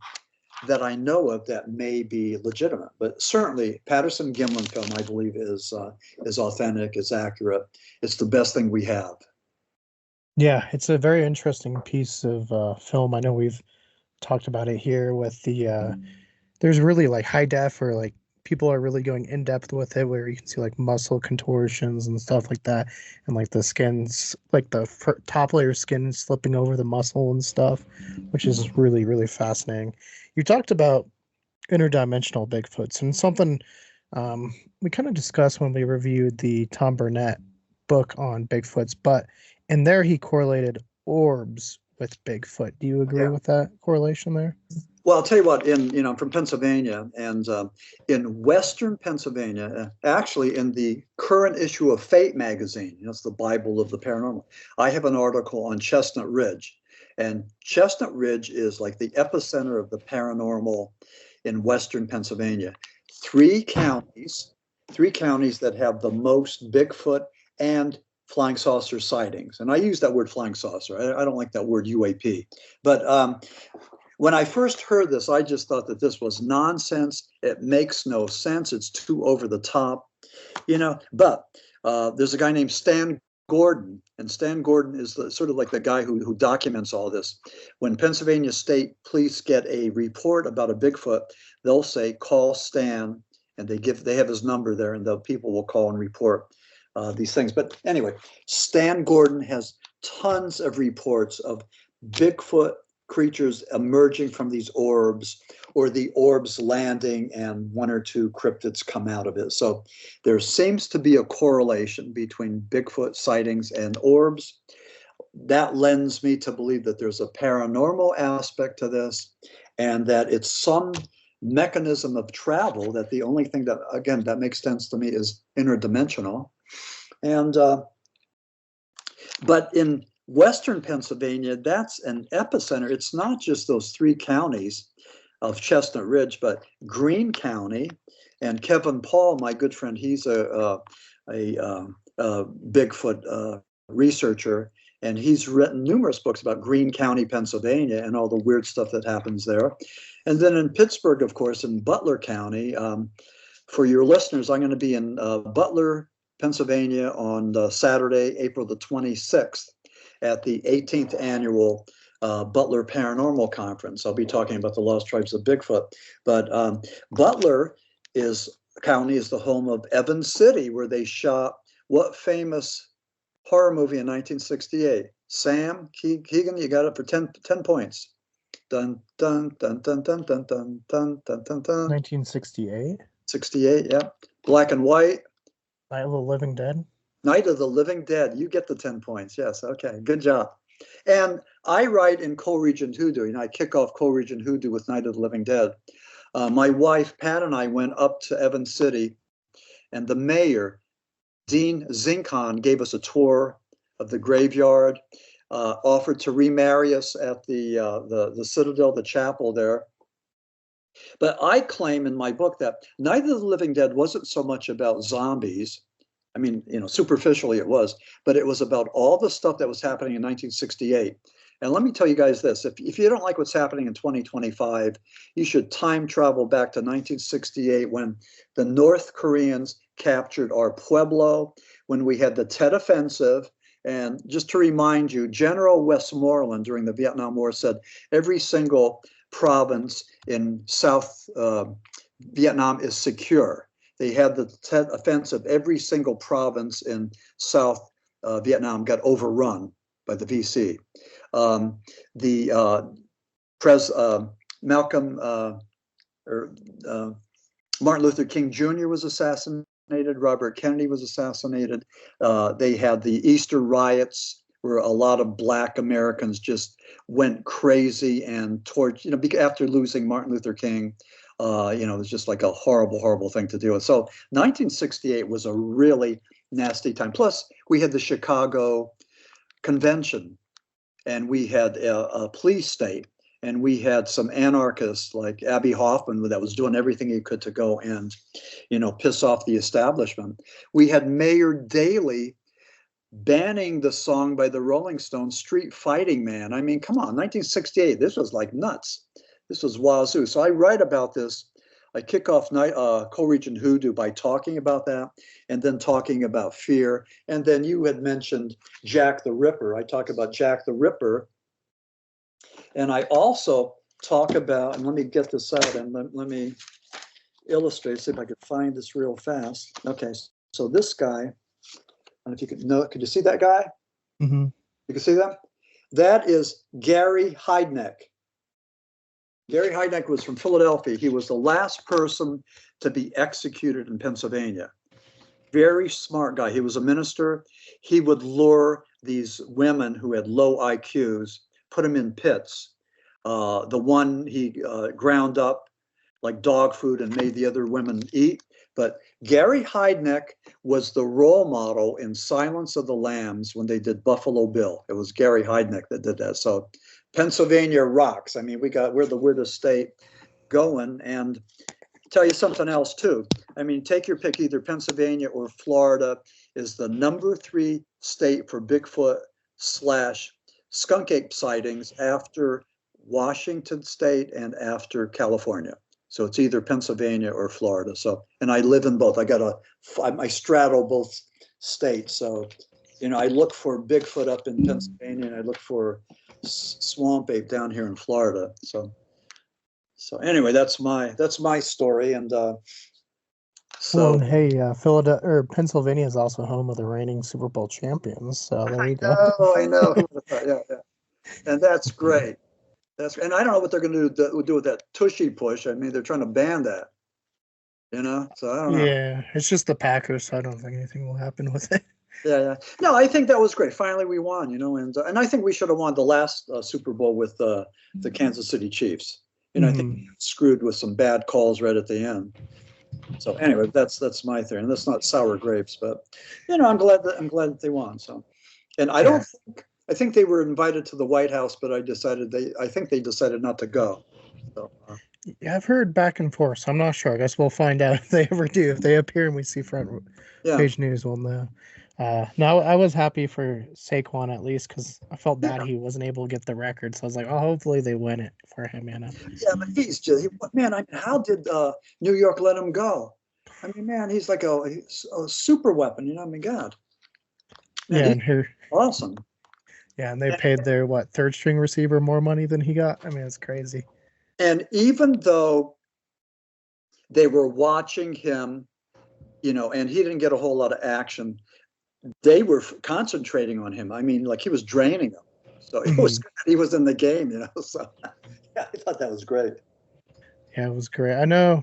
that I know of that may be legitimate. But certainly Patterson Gimlin film, I believe, is authentic, is accurate. It's the best thing we have. Yeah, it's a very interesting piece of film. I know we've talked about it here with the there's really like high def, or like people are really going in depth with it, where you can see like muscle contortions and stuff like that, and like the skin's like the top layer skin slipping over the muscle and stuff, which is really, really fascinating. You talked about interdimensional Bigfoots, and something we kind of discussed when we reviewed the Tom Burnett book on Bigfoots, but in there he correlated orbs with Bigfoot. Do you agree with that correlation there? Well, I'll tell you what, I'm from Pennsylvania, and in Western Pennsylvania, actually in the current issue of Fate magazine, it's the Bible of the paranormal, I have an article on Chestnut Ridge. And Chestnut Ridge is like the epicenter of the paranormal in Western Pennsylvania. Three counties that have the most Bigfoot and flying saucer sightings. And I use that word flying saucer. I don't like that word UAP. But when I first heard this, I just thought that this was nonsense. It makes no sense. It's too over the top, But there's a guy named Stan Gordon, and Stan Gordon is sort of like the guy who documents all this. When Pennsylvania State Police get a report about a Bigfoot, they'll say, call Stan, and they have his number there, and the people will call and report. these things. But anyway, Stan Gordon has tons of reports of Bigfoot creatures emerging from these orbs, or the orbs landing and one or two cryptids come out of it. So there seems to be a correlation between Bigfoot sightings and orbs. That lends me to believe that there's a paranormal aspect to this, and that it's some mechanism of travel, that the only thing that, again, that makes sense to me is interdimensional. And but in Western Pennsylvania, that's an epicenter. It's not just those 3 counties of Chestnut Ridge, but Greene County. And Kevin Paul, my good friend, he's a Bigfoot researcher, and he's written numerous books about Greene County, Pennsylvania, and all the weird stuff that happens there. And then in Pittsburgh, of course, in Butler County. For your listeners, I'm going to be in Butler, Pennsylvania on Saturday, April the 26th, at the 18th annual Butler Paranormal Conference. I'll be talking about the lost tribes of Bigfoot. But Butler County is the home of Evans City, where they shot what famous horror movie in 1968? Sam Keegan, you got it for 10 points. Dun dun dun dun dun dun dun dun dun dun dun. 1968. 68, yeah. Black and white. Night of the Living Dead. Night of the Living Dead. You get the 10 points. Yes. Okay. Good job. And I write in Co-Regent Hoodoo. I kick off Co-Regent Hoodoo with Night of the Living Dead. My wife, Pat, and I went up to Evans City, and the mayor, Dean Zinkon, gave us a tour of the graveyard, offered to remarry us at the Citadel, the chapel there. But I claim in my book that Night of the Living Dead wasn't so much about zombies. I mean, superficially it was, but it was about all the stuff that was happening in 1968. And let me tell you guys this, if you don't like what's happening in 2025, you should time travel back to 1968, when the North Koreans captured our Pueblo, when we had the Tet Offensive. And just to remind you, General Westmoreland during the Vietnam War said every single province in South Vietnam is secure. They had the Tet Offensive. Every single province in South Vietnam got overrun by the VC. Martin Luther King Jr. was assassinated. Robert Kennedy was assassinated. They had the Easter riots, where a lot of Black Americans just went crazy and after losing Martin Luther King, it was just like a horrible, horrible thing to deal with. So 1968 was a really nasty time. Plus, we had the Chicago Convention, and we had a police state, and we had some anarchists like Abbie Hoffman that was doing everything he could to go and, piss off the establishment. We had Mayor Daley banning the song by the Rolling Stones, Street Fighting Man. I mean, come on, 1968, this was like nuts. This was wazoo. So I write about this. I kick off Co-Regent Hoodoo by talking about that, and then talking about fear. And then you had mentioned Jack the Ripper. I talk about Jack the Ripper. And I also talk about, and let me get this out and let me illustrate, see if I could find this real fast. Okay, so this guy, I don't know if you could you see that guy? Mm-hmm. You can see that? That is Gary Heidneck. Gary Heidneck was from Philadelphia. He was the last person to be executed in Pennsylvania. Very smart guy. He was a minister. He would lure these women who had low IQs, put them in pits. The one he ground up like dog food and made the other women eat. But Gary Heidneck was the role model in Silence of the Lambs when they did Buffalo Bill. It was Gary Heidneck that did that. So Pennsylvania rocks. I mean, we're the weirdest state going. And tell you something else too. I mean, take your pick, either Pennsylvania or Florida is the #3 state for Bigfoot / skunk ape sightings after Washington State and after California. So it's either Pennsylvania or Florida. So, and I live in both. I straddle both states. So, I look for Bigfoot up in Pennsylvania, and I look for swamp ape down here in Florida. So anyway, that's my story. And Well, So and hey, Philadelphia or Pennsylvania is also home of the reigning Super Bowl champions. So there you go. I know. Who would have thought? Yeah, yeah. And that's great. And I don't know what they're going to do with that tushy push. I mean, they're trying to ban that, So I don't know. Yeah, it's just the Packers, so I don't think anything will happen with it. Yeah, yeah. No, I think that was great. Finally, we won, and I think we should have won the last Super Bowl with the Kansas City Chiefs. I think we Mhm. got screwed with some bad calls right at the end. So anyway, that's my theory, and that's not sour grapes, but I'm glad that they won. So, and Yeah, I think they were invited to the White House, but I think they decided not to go. So yeah, I've heard back and forth, so I'm not sure. I guess we'll find out if they ever do. If they appear and we see front yeah, page news, we'll know. No, I was happy for Saquon at least because I felt bad yeah, he wasn't able to get the record. So I was like, oh, hopefully they win it for him. yeah. But man. I mean, how did New York let him go? I mean, man, he's like he's a super weapon. I mean, God, man, Yeah, he's and her, awesome. yeah, and they paid their third string receiver more money than he got. I mean, it's crazy. And even though they were watching him, and he didn't get a whole lot of action, they were concentrating on him. I mean, like he was draining them. So it was Mhm. good he was in the game. So yeah, I thought that was great. Yeah, it was great. I know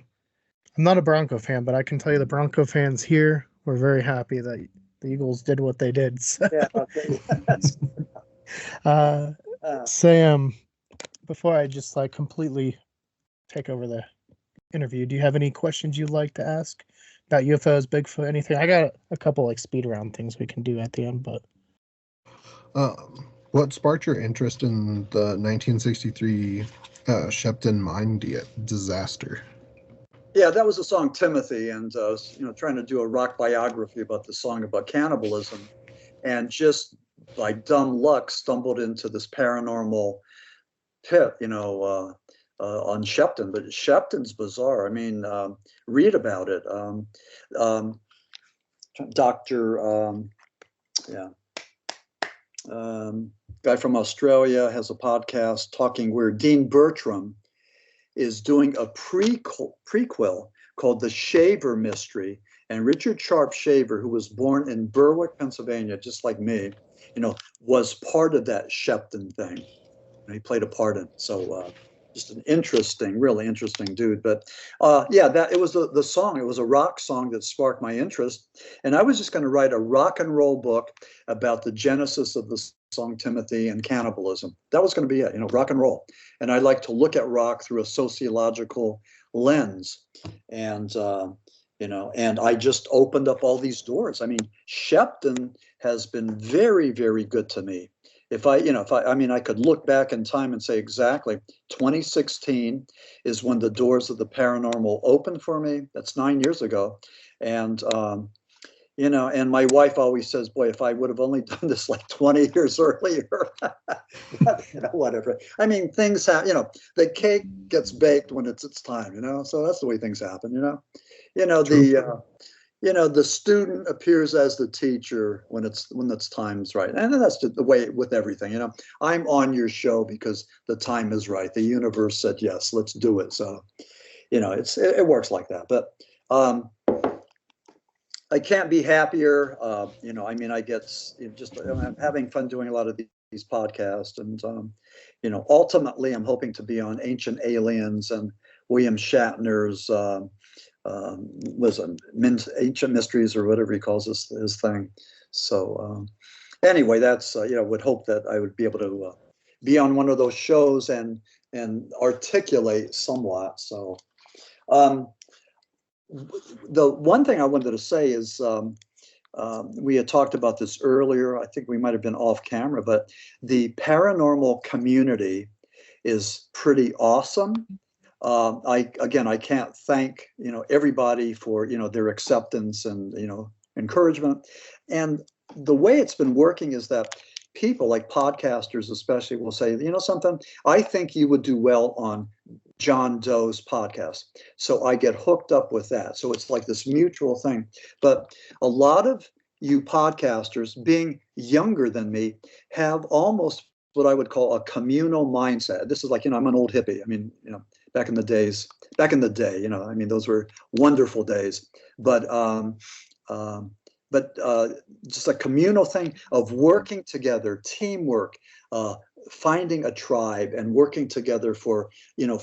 I'm not a Bronco fan, but I can tell you the Bronco fans here were very happy that the Eagles did what they did. So, Yeah, okay. That's, uh, uh, Sam, before I just like completely take over the interview, do you have any questions you'd like to ask about UFOs, Bigfoot, anything? I got a couple like speed round things we can do at the end, but What sparked your interest in the 1963 Shepton mine disaster? yeah, that was the song Timothy, and trying to do a rock biography about the song about cannibalism, and just by dumb luck stumbled into this paranormal pit, on Shepton. But Shepton's bizarre. I mean, read about it. Um, Doctor, yeah, guy from Australia has a podcast talking where Dean Bertram is doing a prequel called The Shaver Mystery. And Richard Sharp Shaver, who was born in Berwick, Pennsylvania, just like me, was part of that Shepton thing. He played a part in it. So just an really interesting dude. But yeah, that it was the song. It was a rock song that sparked my interest. And I was just going to write a rock and roll book about the genesis of the song Timothy and cannibalism. That was going to be it, rock and roll. And I like to look at rock through a sociological lens. And and I just opened up all these doors. I mean, Shepton has been very, very good to me. I could look back in time and say exactly 2016 is when the doors of the paranormal opened for me. That's 9 years ago. And, and my wife always says, boy, if I would have only done this like 20 years earlier, whatever. I mean, things happen, the cake gets baked when it's time, so that's the way things happen, the student appears as the teacher when it's time's right, and that's the way with everything. I'm on your show because the time is right. The universe said yes, let's do it. So it works like that. But I can't be happier. I get I'm having fun doing a lot of these podcasts, and ultimately I'm hoping to be on Ancient Aliens and William Shatner's was Ancient Mysteries or whatever he calls his thing. So anyway, that's would hope that I would be able to be on one of those shows and articulate somewhat. So the one thing I wanted to say is we had talked about this earlier. I think we might have been off camera, but the paranormal community is pretty awesome. I can't thank everybody for their acceptance and encouragement. And the way it's been working is that people like podcasters especially will say, something, I think you would do well on John Doe's podcast. So I get hooked up with that. So it's like this mutual thing. But a lot of you podcasters, being younger than me, have almost what I would call a communal mindset. This is like, I'm an old hippie. I mean, back in the days, back in the day, you know, I mean, those were wonderful days. But just a communal thing of working together, teamwork, finding a tribe and working together for, you know,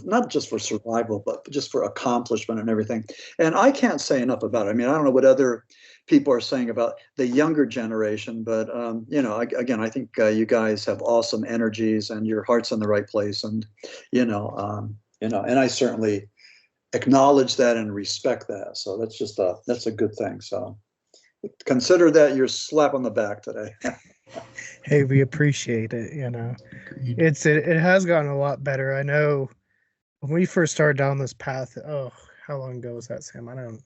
not just for survival, but just for accomplishment and everything. And I can't say enough about it. I mean, I don't know what other people are saying about the younger generation, but you know, again, I think you guys have awesome energies and your heart's in the right place, and and I certainly acknowledge that and respect that. So that's a good thing. So consider that your slap on the back today. Hey, we appreciate it. You know, it has gotten a lot better. I know when we first started down this path. Oh, how long ago was that, Sam? I don't.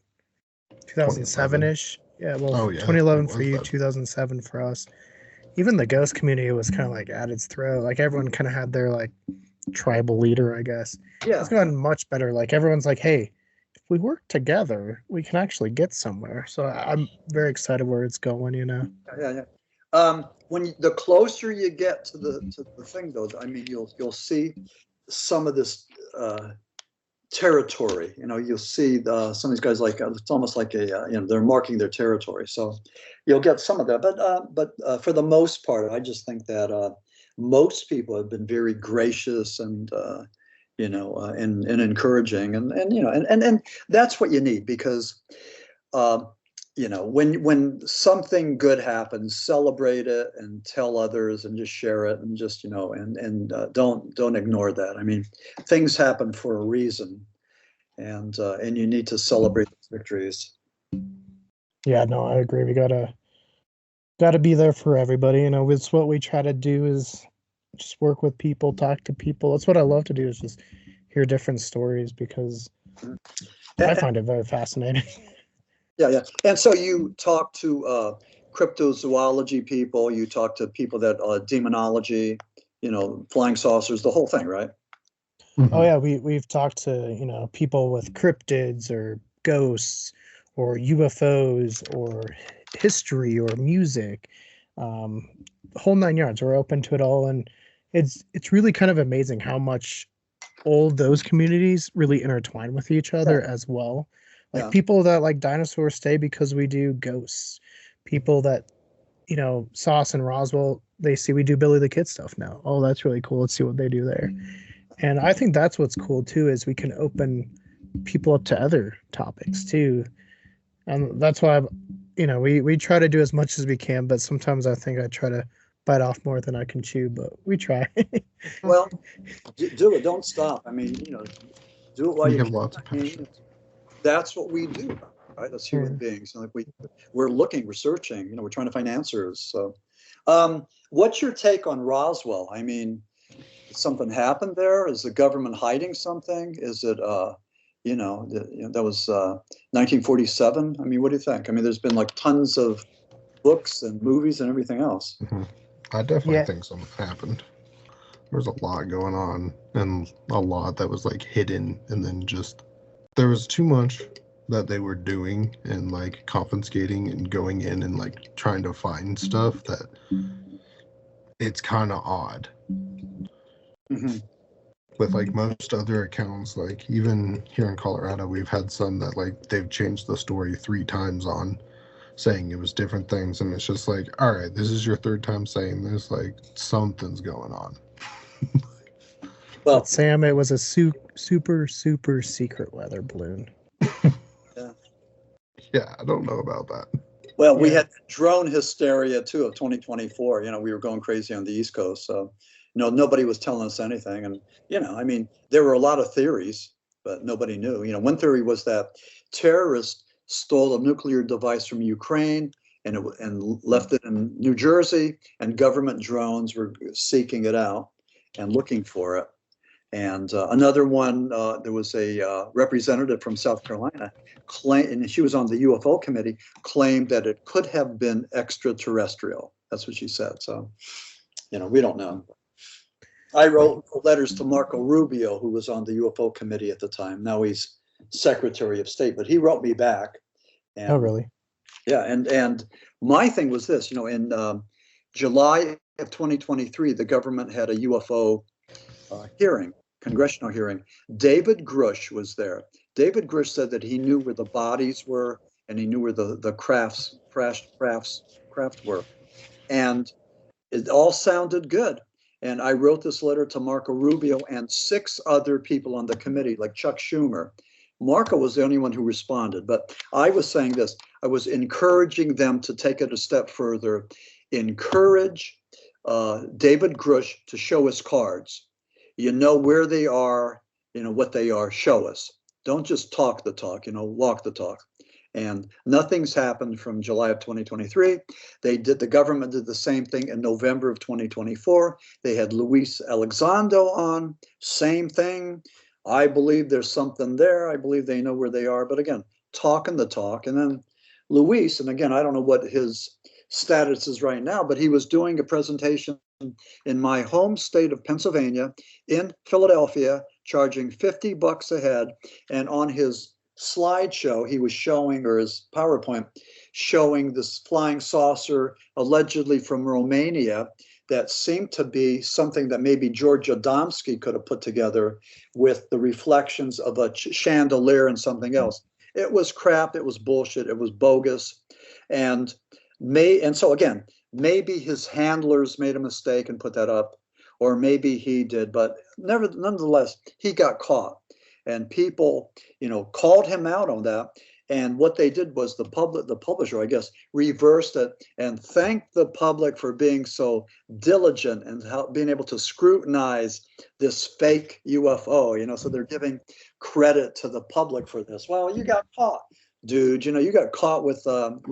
2007-ish. Yeah, well, 2011 for you, 2007 for us. Even the ghost community was kind of like at its throat. Like everyone kind of had their like tribal leader, I guess. Yeah, it's gotten much better. Like everyone's like, hey, if we work together, we can actually get somewhere. So I'm very excited where it's going. You know. Yeah. When the closer you get to the thing, though, I mean, you'll see some of this territory. You know, you'll see some of these guys, like it's almost like they're marking their territory. So you'll get some of that. But for the most part, I just think that most people have been very gracious and and encouraging, and that's what you need, because when something good happens, celebrate it and tell others and just share it, and just don't ignore that. I mean, things happen for a reason, and you need to celebrate those victories. Yeah, no, I agree. We gotta be there for everybody. You know, it's what we try to do, is just work with people, talk to people. That's what I love to do, is just hear different stories, because I find it very fascinating. Yeah. And so you talk to cryptozoology people, you talk to people that demonology, flying saucers, the whole thing, right? Mm-hmm. Oh yeah, we've talked to people with cryptids or ghosts or UFOs or history or music, whole nine yards. We're open to it all, and it's really kind of amazing how much all those communities really intertwine with each other as well. Like people that like dinosaurs stay because we do ghosts. People that saw us in Roswell, they see we do Billy the Kid stuff now. Oh, that's really cool. Let's see what they do there. And I think that's what's cool too, is we can open people up to other topics too. And that's why we try to do as much as we can, but sometimes I think I try to bite off more than I can chew, but we try. Well, do it. Don't stop. I mean, do it while you have lots of passion. That's what we do, right? As human beings. Like we're looking, we're searching, we're trying to find answers. So what's your take on Roswell? I mean, did something happened there? Is the government hiding something? Is it that was 1947? I mean, what do you think? I mean, there's been like tons of books and movies and everything else. Mm-hmm. I definitely think something happened. There's a lot going on, and a lot that was like hidden, and then just there was too much that they were doing and like confiscating and going in and like trying to find stuff that it's kind of odd. Mm-hmm. With like most other accounts, like even here in Colorado, we've had some that like they've changed the story 3 times on, saying it was different things, and it's just like, all right, this is your 3rd time saying this, like something's going on. Well, Sam, it was a super secret weather balloon. Yeah, I don't know about that. Well, we had drone hysteria too of 2024. We were going crazy on the East Coast, so nobody was telling us anything. And I mean, there were a lot of theories, but nobody knew. One theory was that terrorists stole a nuclear device from Ukraine and left it in New Jersey, and government drones were seeking it out and looking for it. And another one, there was a representative from South Carolina, and she was on the UFO committee, claimed that it could have been extraterrestrial. That's what she said. So, we don't know. I wrote letters to Marco Rubio, who was on the UFO committee at the time. Now he's Secretary of State, but he wrote me back. And, oh, really? Yeah. And my thing was this, in July of 2023, the government had a UFO hearing. congressional hearing. David Grush was there. David Grush said that he knew where the bodies were and he knew where the crafts were. And it all sounded good. And I wrote this letter to Marco Rubio and 6 other people on the committee, like Chuck Schumer. Marco was the only one who responded, but I was saying this. I was encouraging them to take it a step further, encourage David Grush to show us cards. You know where they are, you know what they are, show us. Don't just talk the talk, you know, walk the talk. And nothing's happened from July of 2023. The government did the same thing in November of 2024. They had Luis Elizondo on, same thing. I believe there's something there. I believe they know where they are. But again, talking the talk. And then Luis, and again, I don't know what his status is right now, but he was doing a presentation in my home state of Pennsylvania, in Philadelphia, charging $50 a head. And on his slideshow, he was showing, or his PowerPoint, showing this flying saucer allegedly from Romania that seemed to be something that maybe George Adamski could have put together with the reflections of a chandelier and something else. It was crap. It was bullshit. It was bogus. And so again, maybe his handlers made a mistake and put that up, or maybe he did, but nonetheless, he got caught. And people, you know, called him out on that. And what they did was the publisher, I guess, reversed it and thanked the public for being so diligent and being able to scrutinize this fake UFO, you know, so they're giving credit to the public for this. Well, you got caught, dude, you know, you got caught with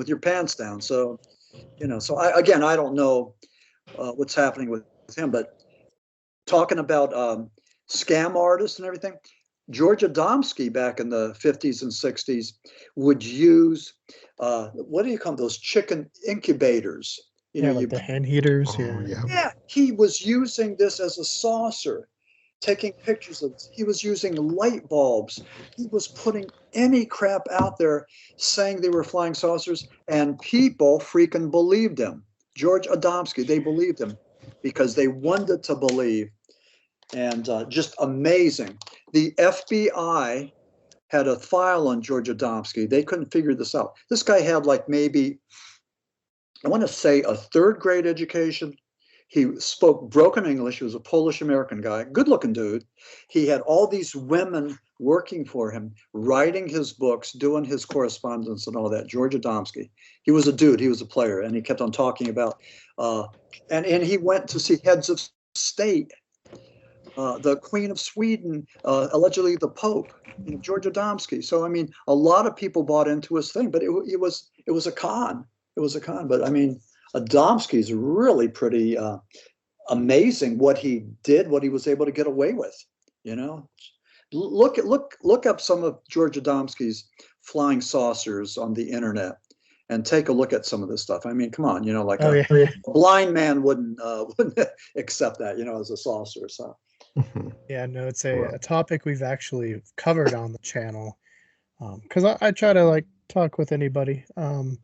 your pants down. So, you know, so I don't know what's happening with him, but talking about scam artists and everything, George Adamski back in the 50s and 60s would use, what do you call them, those chicken incubators? You know, like the hand heaters. Oh, yeah, he was using this as a saucer, taking pictures of it. He was using light bulbs. He was putting any crap out there saying they were flying saucers, and people freaking believed him. George Adamski, they believed him because they wanted to believe. And just amazing. The FBI had a file on George Adamski. They couldn't figure this out. This guy had like maybe, I want to say, a 3rd grade education. He spoke broken English. He was a Polish American guy, good looking dude. He had all these women working for him, writing his books, doing his correspondence and all that. George Adamski. He was a dude. He was a player. And he kept on talking about, and he went to see heads of state. The Queen of Sweden, allegedly the Pope, you know, George Adamski. So I mean, a lot of people bought into his thing, but it was a con. It was a con. But I mean, Adamski's really pretty amazing what he did, what he was able to get away with. You know, look up some of George Adamski's flying saucers on the internet and take a look at some of this stuff. I mean, come on, you know, like a blind man wouldn't accept that, you know, as a saucer. So. Yeah, no, it's a topic we've actually covered on the channel, because I try to like talk with anybody. But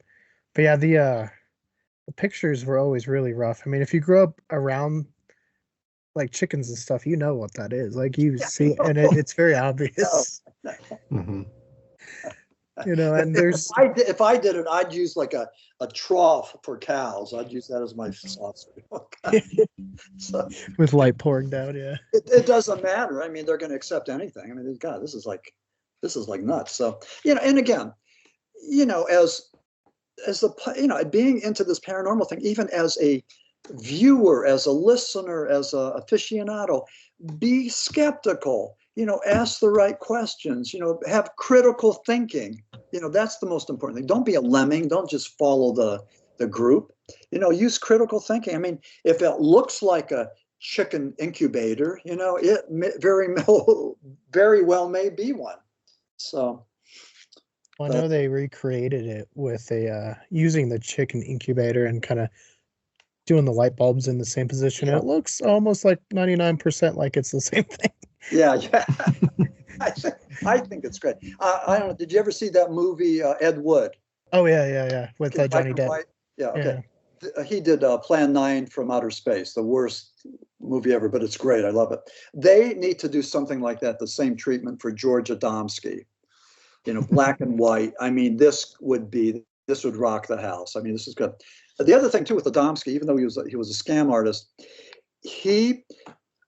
yeah, the pictures were always really rough. I mean, if you grew up around like chickens and stuff, you know what that is. Like you see, and it's very obvious. Mm-hmm. You know, and there's if I did it, I'd use like a trough for cows. I'd use that as my saucer. So, with light pouring down. Yeah, it doesn't matter. I mean, they're going to accept anything. I mean, God, this is like nuts. So, you know, and again, you know, as the, you know, being into this paranormal thing, even as a viewer, as a listener, as a aficionado, be skeptical. You know, ask the right questions, you know, have critical thinking. You know, that's the most important thing. Don't be a lemming. Don't just follow the group. You know, use critical thinking. I mean, if it looks like a chicken incubator, you know, it very well may be one. So. Well, I know they recreated it with using the chicken incubator and kind of doing the light bulbs in the same position. Yeah. It looks almost like 99% like it's the same thing. Yeah. I think it's great. I don't know. Did you ever see that movie, Ed Wood? Oh yeah. With Johnny Depp. Yeah. Okay. he did Plan 9 from Outer Space, the worst movie ever, but it's great. I love it. They need to do something like that, the same treatment for George Adamski, black and white. I mean, this would rock the house. I mean, this is good. The other thing too with Adamski, even though he was a scam artist, he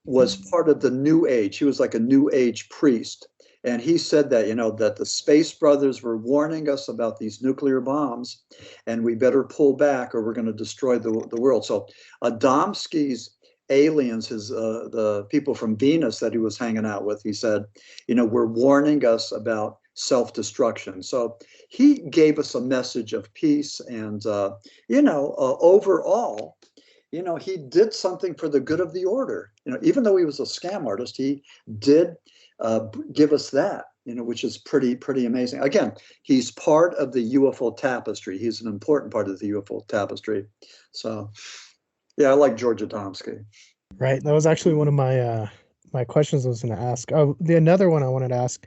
was part of the New Age. He was like a New Age priest. And he said that, that the Space Brothers were warning us about these nuclear bombs, and we better pull back or we're going to destroy the world. So Adamski's aliens, the people from Venus that he was hanging out with, he said, we're warning us about self-destruction. So he gave us a message of peace. And, overall, he did something for the good of the order. Even though he was a scam artist, he did give us that, which is pretty amazing. Again, he's part of the UFO tapestry. He's an important part of the UFO tapestry. So, yeah, I like George Adamski. Right. That was actually one of my my questions I was going to ask. Oh, another one I wanted to ask,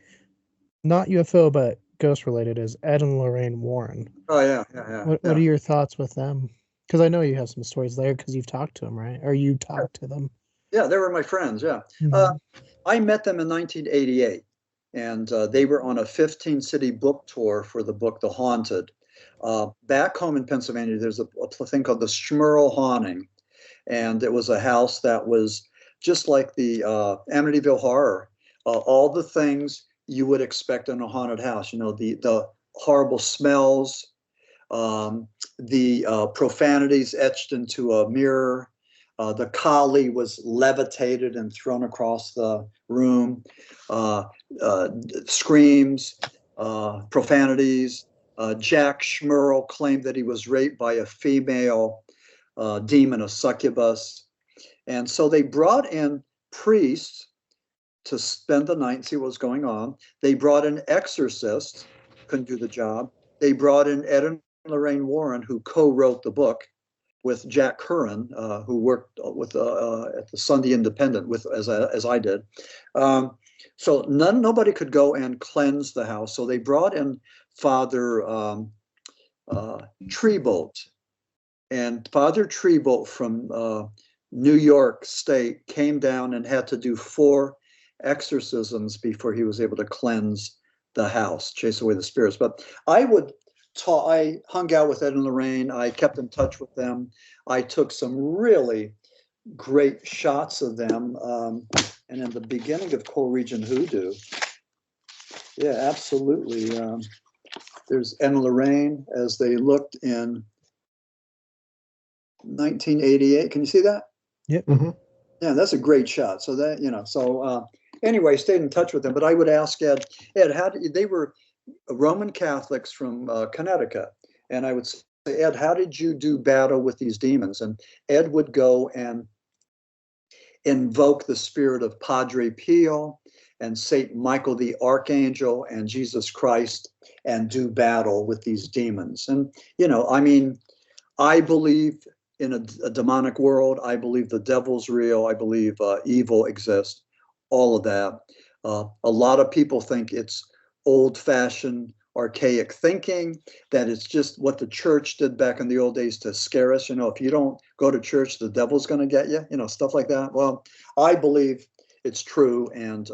not UFO but ghost related, is Ed and Lorraine Warren. Oh yeah. What are your thoughts with them? Because I know you have some stories there because you've talked to them, right? Or you talked to them. Yeah, they were my friends. Yeah. Mm-hmm. I met them in 1988, and they were on a 15-city book tour for the book The Haunted. Back home in Pennsylvania, there's a thing called the Schmerl Haunting, and it was a house that was just like the Amityville Horror. All the things you would expect in a haunted house, the horrible smells, the profanities etched into a mirror. The collie was levitated and thrown across the room. Screams, profanities. Jack Schmerl claimed that he was raped by a female demon, a succubus. And so they brought in priests to spend the night and see what was going on. They brought in exorcists, couldn't do the job. They brought in Ed and Lorraine Warren, who co-wrote the book with Jack Curran, who worked with at the Sunday Independent as I did. So nobody could go and cleanse the house. So they brought in Father Treebolt, and Father Treebolt from New York State came down and had to do 4 exorcisms before he was able to cleanse the house, chase away the spirits. But I hung out with Ed and Lorraine. I kept in touch with them. I took some really great shots of them. And in the beginning of Co-Region Hoodoo, yeah, absolutely. There's Ed and Lorraine as they looked in 1988. Can you see that? Yep. Mm-hmm. Yeah, that's a great shot. So that, anyway, stayed in touch with them. But I would ask Ed, they were Roman Catholics from Connecticut. And I would say, Ed, how did you do battle with these demons? And Ed would go and invoke the spirit of Padre Pio and Saint Michael the Archangel and Jesus Christ and do battle with these demons. And, I believe in a demonic world. I believe the devil's real. I believe evil exists, all of that. A lot of people think it's old-fashioned, archaic thinking, that it's just what the church did back in the old days to scare us. If you don't go to church, the devil's going to get you, stuff like that. Well, I believe it's true. And,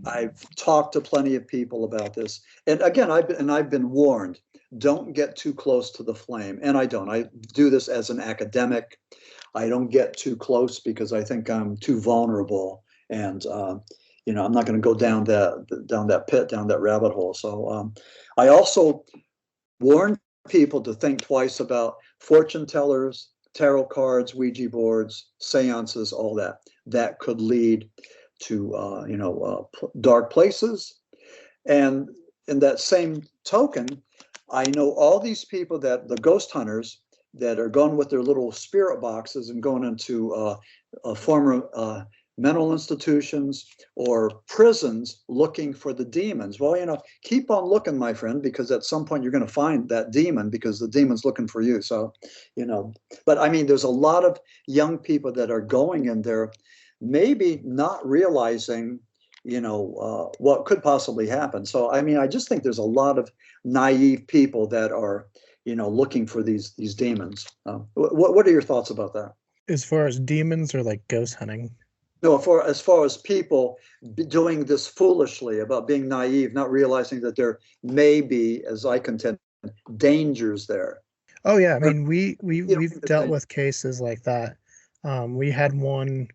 I've talked to plenty of people about this. And again, I've been warned, don't get too close to the flame. And I don't. I do this as an academic. I don't get too close because I think I'm too vulnerable. And, I'm not going to go down that pit, down that rabbit hole. So I also warn people to think twice about fortune tellers, tarot cards, Ouija boards, seances, all that. That could lead to, dark places. And in that same token, I know all these people the ghost hunters that are going with their little spirit boxes and going into former mental institutions or prisons looking for the demons. Well, keep on looking, my friend, because at some point you're going to find that demon because the demon's looking for you. So, but I mean, there's a lot of young people that are going in there, maybe not realizing, what could possibly happen. So, I mean, I just think there's a lot of naive people that are, looking for these demons. What are your thoughts about that? As far as demons or like ghost hunting? No, as far as people doing this foolishly, about being naive, not realizing that there may be, as I contend, dangers there. Oh yeah, I mean we've dealt with cases like that. We had one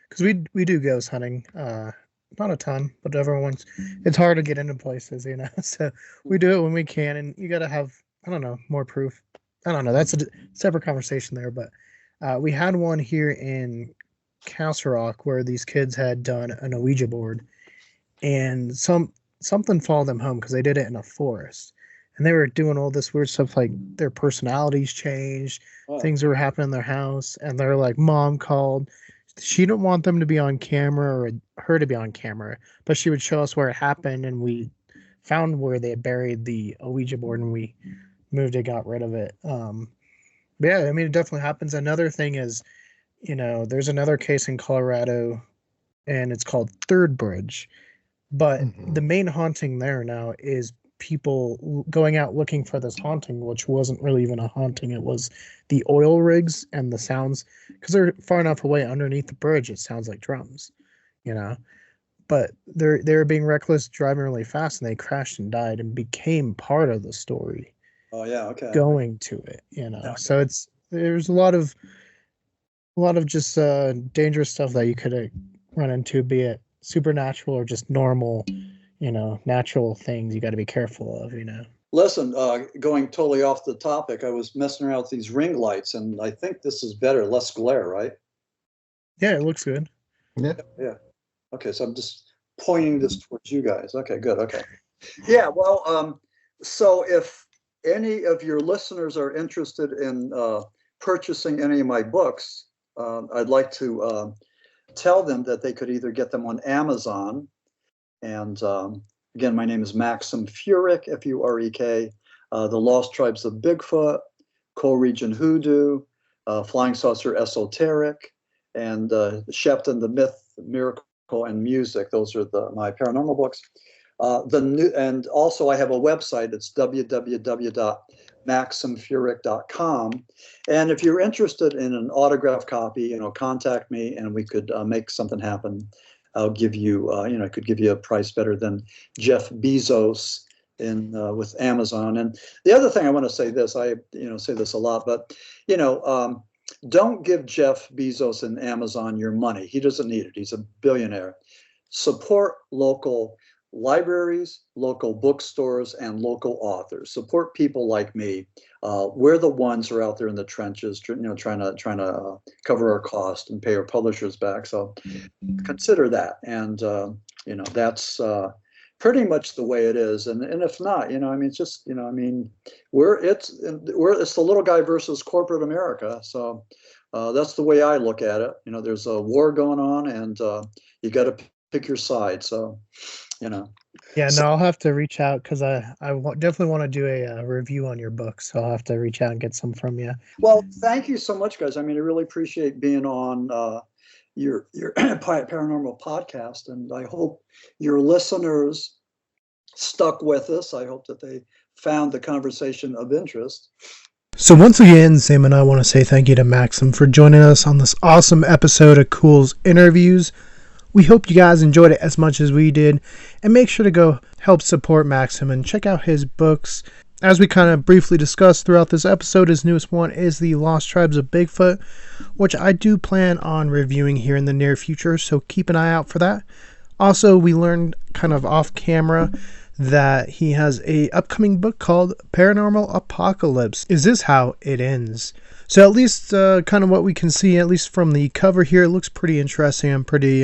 because we do ghost hunting, not a ton, but everyone's it's hard to get into places, So we do it when we can, and you got to have more proof. I don't know. That's a separate conversation there, but we had one here in Castle Rock where these kids had done an Ouija board, and something followed them home because they did it in a forest. And they were doing all this weird stuff, like their personalities changed, things were happening in their house, and they're like, Mom called. She didn't want them to be on camera or her to be on camera, but she would show us where it happened, and we found where they had buried the Ouija board, and we moved it, got rid of it. Yeah, I mean, it definitely happens. Another thing is, there's another case in Colorado, and it's called Third Bridge, but the main haunting there now is people going out looking for this haunting, which wasn't really even a haunting. It was the oil rigs and the sounds, because they're far enough away underneath the bridge, it sounds like drums, but they're being reckless, driving really fast, and they crashed and died and became part of the story. Oh yeah, okay. Going to it, Yeah. So there's a lot of just dangerous stuff that you could run into, be it supernatural or just normal natural things you got to be careful of, Listen, going totally off the topic, I was messing around with these ring lights, and I think this is better, less glare, right? Yeah, it looks good. Yeah. Yeah. Okay, so I'm just pointing this towards you guys. Okay, good. Okay. Yeah, well, so if any of your listeners are interested in purchasing any of my books, I'd like to tell them that they could either get them on Amazon. And again, my name is Maxin Furek, Furek. The Lost Tribes of Bigfoot, Co-Region Hoodoo, Flying Saucer Esoteric, and Shepton, the Myth, Miracle, and Music. Those are my paranormal books. And also I have a website. It's www.maximfurek.com. And if you're interested in an autographed copy, contact me and we could make something happen. I'll give you, I could give you a price better than Jeff Bezos with Amazon. And the other thing I want to say this, I say this a lot, but don't give Jeff Bezos and Amazon your money. He doesn't need it. He's a billionaire. Support local libraries, local bookstores, and local authors. Support people like me. We're the ones who are out there in the trenches, trying to cover our cost and pay our publishers back. So consider that, and that's pretty much the way it is. And if not, it's just it's the little guy versus corporate America. So that's the way I look at it. There's a war going on, and you got to pick your side. So. Yeah, no, I'll have to reach out because I definitely want to do a review on your book, so I'll have to reach out and get some from you. Well, thank you so much, guys. I mean, I really appreciate being on your paranormal podcast, and I hope your listeners stuck with us. I hope that they found the conversation of interest. So once again, Sam and I want to say thank you to Maxim for joining us on this awesome episode of Culz Interviews. We hope you guys enjoyed it as much as we did, and make sure to go help support Maxim and check out his books. As we kind of briefly discussed throughout this episode, his newest one is The Lost Tribes of Bigfoot, which I do plan on reviewing here in the near future, so keep an eye out for that. Also, we learned kind of off camera that he has a upcoming book called Paranormal Apocalypse. Is This How It Ends? So at least kind of what we can see, at least from the cover here, it looks pretty interesting. I'm pretty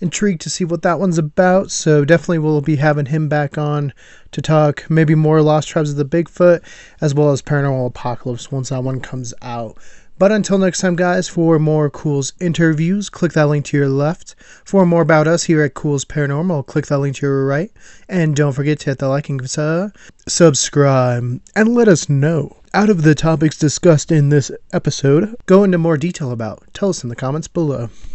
intrigued to see what that one's about. So definitely we'll be having him back on to talk maybe more Lost Tribes of the Bigfoot, as well as Paranormal Apocalypse once that one comes out. But until next time, guys, for more Culz Interviews, click that link to your left. For more about us here at Culz Paranormal, click that link to your right. And don't forget to hit the like and subscribe, and let us know. Out of the topics discussed in this episode, go into more detail about. Tell us in the comments below.